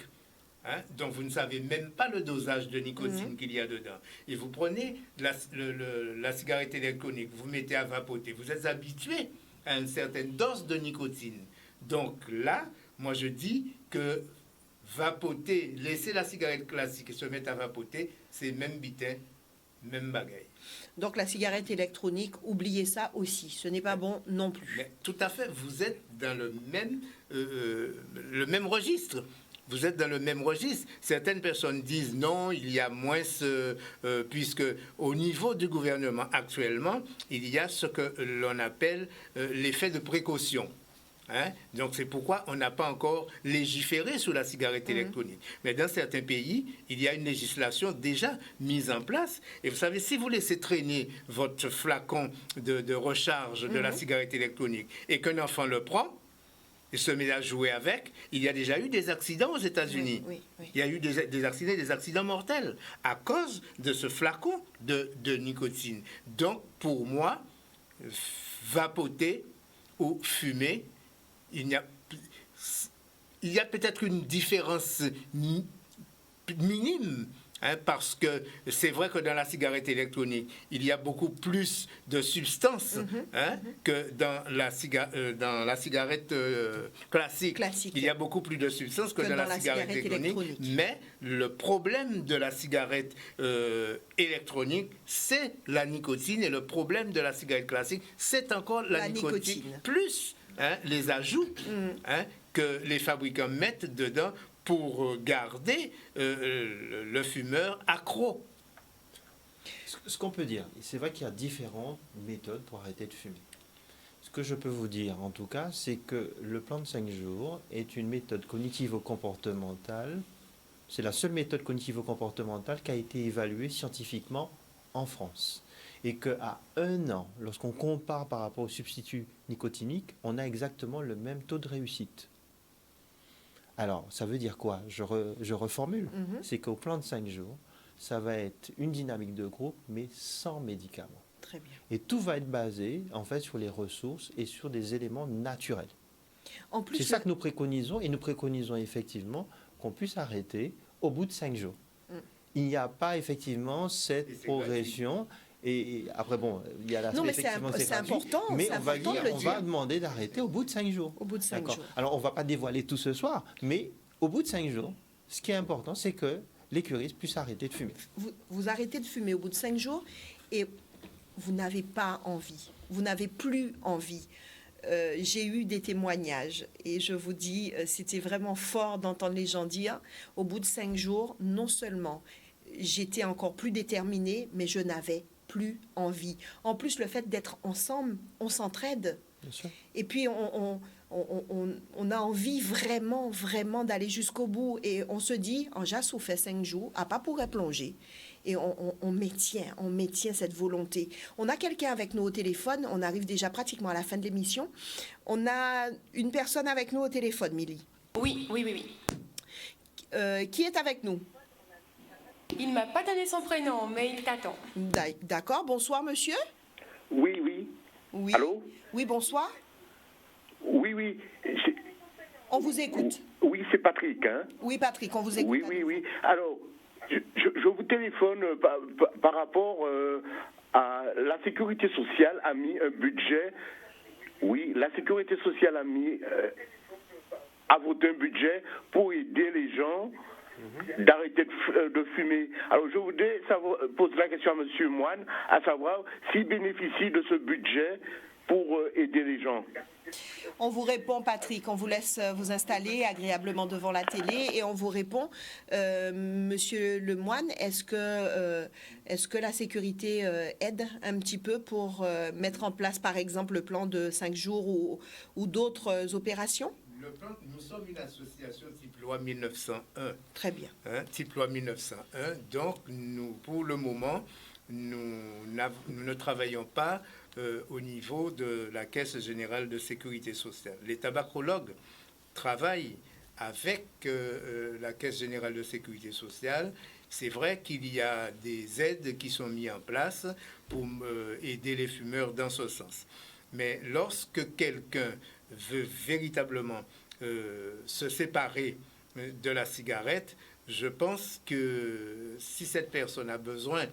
dont vous ne savez même pas le dosage de nicotine qu'il y a dedans, et vous prenez la cigarette électronique, vous mettez à vapoter, vous êtes habitué à une certaine dose de nicotine. Donc là, moi je dis que vapoter, laisser la cigarette classique et se mettre à vapoter, c'est même bitin, même bagaille. Donc la cigarette électronique, oubliez ça aussi, ce n'est pas bon non plus. Mais tout à fait, vous êtes dans le même registre. Vous êtes dans le même registre. Certaines personnes disent non, il y a moins, puisque au niveau du gouvernement actuellement, il y a ce que l'on appelle l'effet de précaution. Donc c'est pourquoi on n'a pas encore légiféré sur la cigarette électronique. Mais dans certains pays, il y a une législation déjà mise en place. Et vous savez, si vous laissez traîner votre flacon de recharge de la cigarette électronique et qu'un enfant le prend et se met à jouer avec, il y a déjà eu des accidents aux États-Unis. Oui. Il y a eu des accidents mortels à cause de ce flacon de nicotine. Donc pour moi, vapoter ou fumer, il y a peut-être une différence minime. Parce que c'est vrai que dans la cigarette électronique, il y a beaucoup plus de substances que dans la cigarette classique. Il y a beaucoup plus de substances que dans la cigarette électronique. Mais le problème de la cigarette électronique, c'est la nicotine. Et le problème de la cigarette classique, c'est encore la nicotine. Plus les ajouts que les fabricants mettent dedans pour garder le fumeur accro. Ce qu'on peut dire, c'est vrai qu'il y a différentes méthodes pour arrêter de fumer. Ce que je peux vous dire, en tout cas, c'est que le plan de 5 jours est une méthode cognitivo-comportementale. C'est la seule méthode cognitivo-comportementale qui a été évaluée scientifiquement en France. Et qu'à 1 an, lorsqu'on compare par rapport aux substituts nicotiniques, on a exactement le même taux de réussite. Alors, ça veut dire quoi ? Je reformule. C'est qu'au plan de 5 jours, ça va être une dynamique de groupe, mais sans médicaments. Très bien. Et tout va être basé, en fait, sur les ressources et sur des éléments naturels. En plus, c'est ça que nous préconisons, et nous préconisons effectivement qu'on puisse arrêter au bout de 5 jours. Il n'y a pas effectivement cette progression. Et après, bon, il y a l'aspect effectivement c'est important. Mais on va demander d'arrêter au bout de 5 jours. Au bout de 5 jours. Alors, on ne va pas dévoiler tout ce soir, mais au bout de 5 jours, ce qui est important, c'est que les curistes puissent arrêter de fumer. Vous arrêtez de fumer au bout de 5 jours et vous n'avez pas envie. Vous n'avez plus envie. J'ai eu des témoignages et je vous dis, c'était vraiment fort d'entendre les gens dire, au bout de 5 jours, non seulement j'étais encore plus déterminée, mais je n'avais plus envie. En plus, le fait d'être ensemble, on s'entraide. Bien sûr. Et puis, on a envie vraiment, vraiment d'aller jusqu'au bout. Et on se dit, en Jassou fait 5 jours, à pas pourrait plonger. Et on maintient cette volonté. On a quelqu'un avec nous au téléphone. On arrive déjà pratiquement à la fin de l'émission. On a une personne avec nous au téléphone, Milly. Oui. Qui est avec nous ? Il ne m'a pas donné son prénom, mais il t'attend. D'accord. Bonsoir, monsieur. Oui. Allô ? Oui, bonsoir. Oui. On vous écoute. Oui, c'est Patrick. Oui, Patrick, on vous écoute. Oui. Alors, je vous téléphone par rapport à la sécurité sociale a mis un budget. Oui, la sécurité sociale a voté un budget pour aider les gens d'arrêter de fumer. Alors, je voudrais poser la question à M. Moine, à savoir s'il bénéficie de ce budget pour aider les gens. On vous répond, Patrick. On vous laisse vous installer agréablement devant la télé et on vous répond. Monsieur Lemoine, est-ce que la sécurité aide un petit peu pour mettre en place, par exemple, le plan de 5 jours ou d'autres opérations ? Le plan, nous sommes une association type loi 1901. Très bien. Type loi 1901. Donc, pour le moment, nous ne travaillons pas au niveau de la Caisse générale de sécurité sociale. Les tabacologues travaillent avec la Caisse générale de sécurité sociale. C'est vrai qu'il y a des aides qui sont mises en place pour aider les fumeurs dans ce sens. Mais lorsque quelqu'un veut véritablement se séparer de la cigarette, je pense que si cette personne a besoin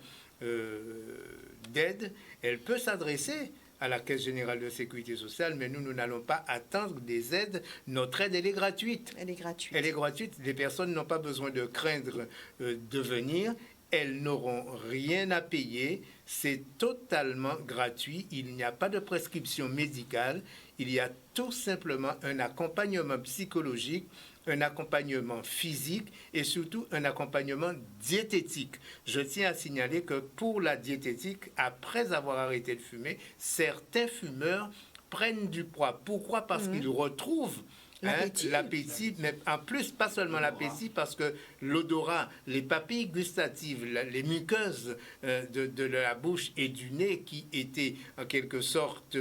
d'aide, elle peut s'adresser à la Caisse générale de sécurité sociale, mais nous n'allons pas attendre des aides. Notre aide, elle est gratuite. Elle est gratuite. Elle est gratuite. Les personnes n'ont pas besoin de craindre de venir. Elles n'auront rien à payer. C'est totalement gratuit. Il n'y a pas de prescription médicale. Il y a tout simplement un accompagnement psychologique, un accompagnement physique et surtout un accompagnement diététique. Je tiens à signaler que pour la diététique, après avoir arrêté de fumer, certains fumeurs prennent du poids. Pourquoi ? Parce qu'ils retrouvent l'appétit, mais en plus, pas seulement l'appétit, parce que l'odorat, les papilles gustatives, les muqueuses de la bouche et du nez qui étaient en quelque sorte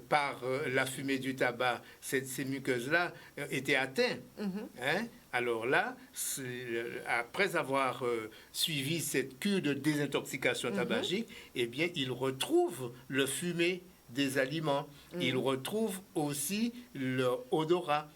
par la fumée du tabac, ces muqueuses-là étaient atteintes. Alors là, après avoir suivi cette cure de désintoxication tabagique, eh bien, ils retrouvent le fumer des aliments. Ils retrouvent aussi leur odorat.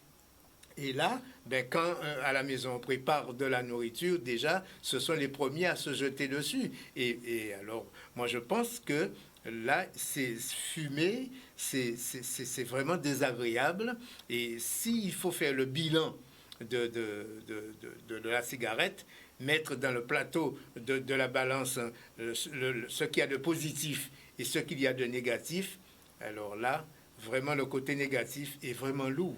Et là, quand à la maison on prépare de la nourriture, déjà, ce sont les premiers à se jeter dessus. Et alors, moi je pense que là, c'est fumé, c'est vraiment désagréable. Et s'il faut faire le bilan de la cigarette, mettre dans le plateau de la balance ce qu'il y a de positif et ce qu'il y a de négatif, alors là, vraiment le côté négatif est vraiment lourd.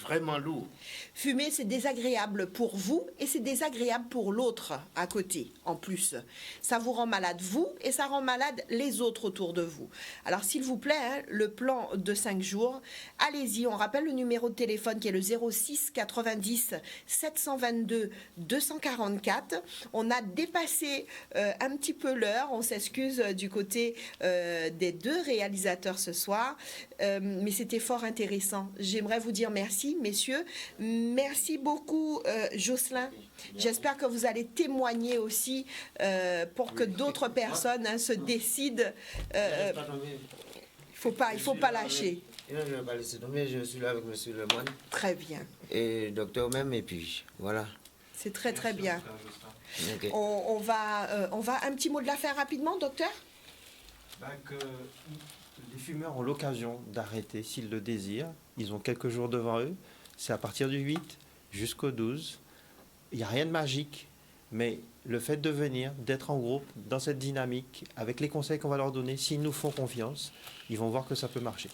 Vraiment lourd. Fumer, c'est désagréable pour vous et c'est désagréable pour l'autre à côté, en plus. Ça vous rend malade, vous, et ça rend malade les autres autour de vous. Alors, s'il vous plaît, hein, le plan de 5 jours, allez-y. On rappelle le numéro de téléphone qui est le 06 90 722 244. On a dépassé un petit peu l'heure. On s'excuse du côté des 2 réalisateurs ce soir. Mais c'était fort intéressant. J'aimerais vous dire merci. Messieurs, merci beaucoup Jocelyn. J'espère que vous allez témoigner aussi pour que d'autres personnes se décident. Il faut pas lâcher. Non, je ne vais pas laisser tomber, je suis là avec monsieur Lemoine. Très bien. Et docteur même, et puis voilà. C'est très très bien. Okay. On va un petit mot de la fin rapidement, docteur. Que les fumeurs ont l'occasion d'arrêter s'ils le désirent. Ils ont quelques jours devant eux. C'est à partir du 8 jusqu'au 12. Il n'y a rien de magique, mais le fait de venir, d'être en groupe, dans cette dynamique, avec les conseils qu'on va leur donner, s'ils nous font confiance, ils vont voir que ça peut marcher.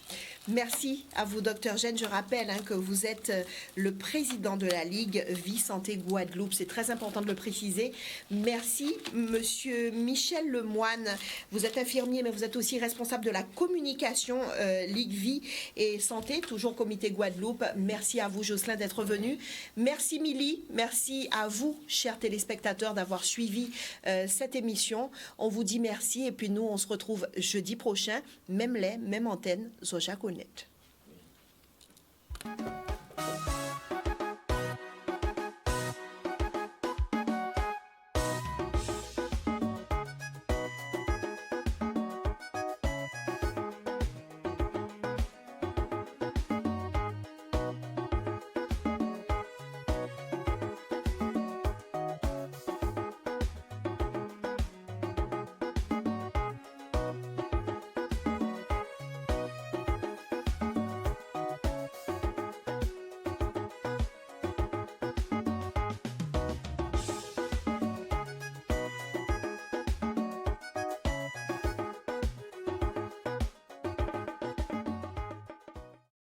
Merci à vous, docteur Gène. Je rappelle que vous êtes le président de la Ligue Vie Santé Guadeloupe. C'est très important de le préciser. Merci, monsieur Michel Lemoine. Vous êtes infirmier, mais vous êtes aussi responsable de la communication Ligue Vie et Santé, toujours Comité Guadeloupe. Merci à vous, Jocelyn, d'être venu. Merci, Milly. Merci à vous, chers téléspectateurs, d'avoir suivi cette émission. On vous dit merci et puis nous, on se retrouve jeudi prochain, même antenne, Zoja Connect.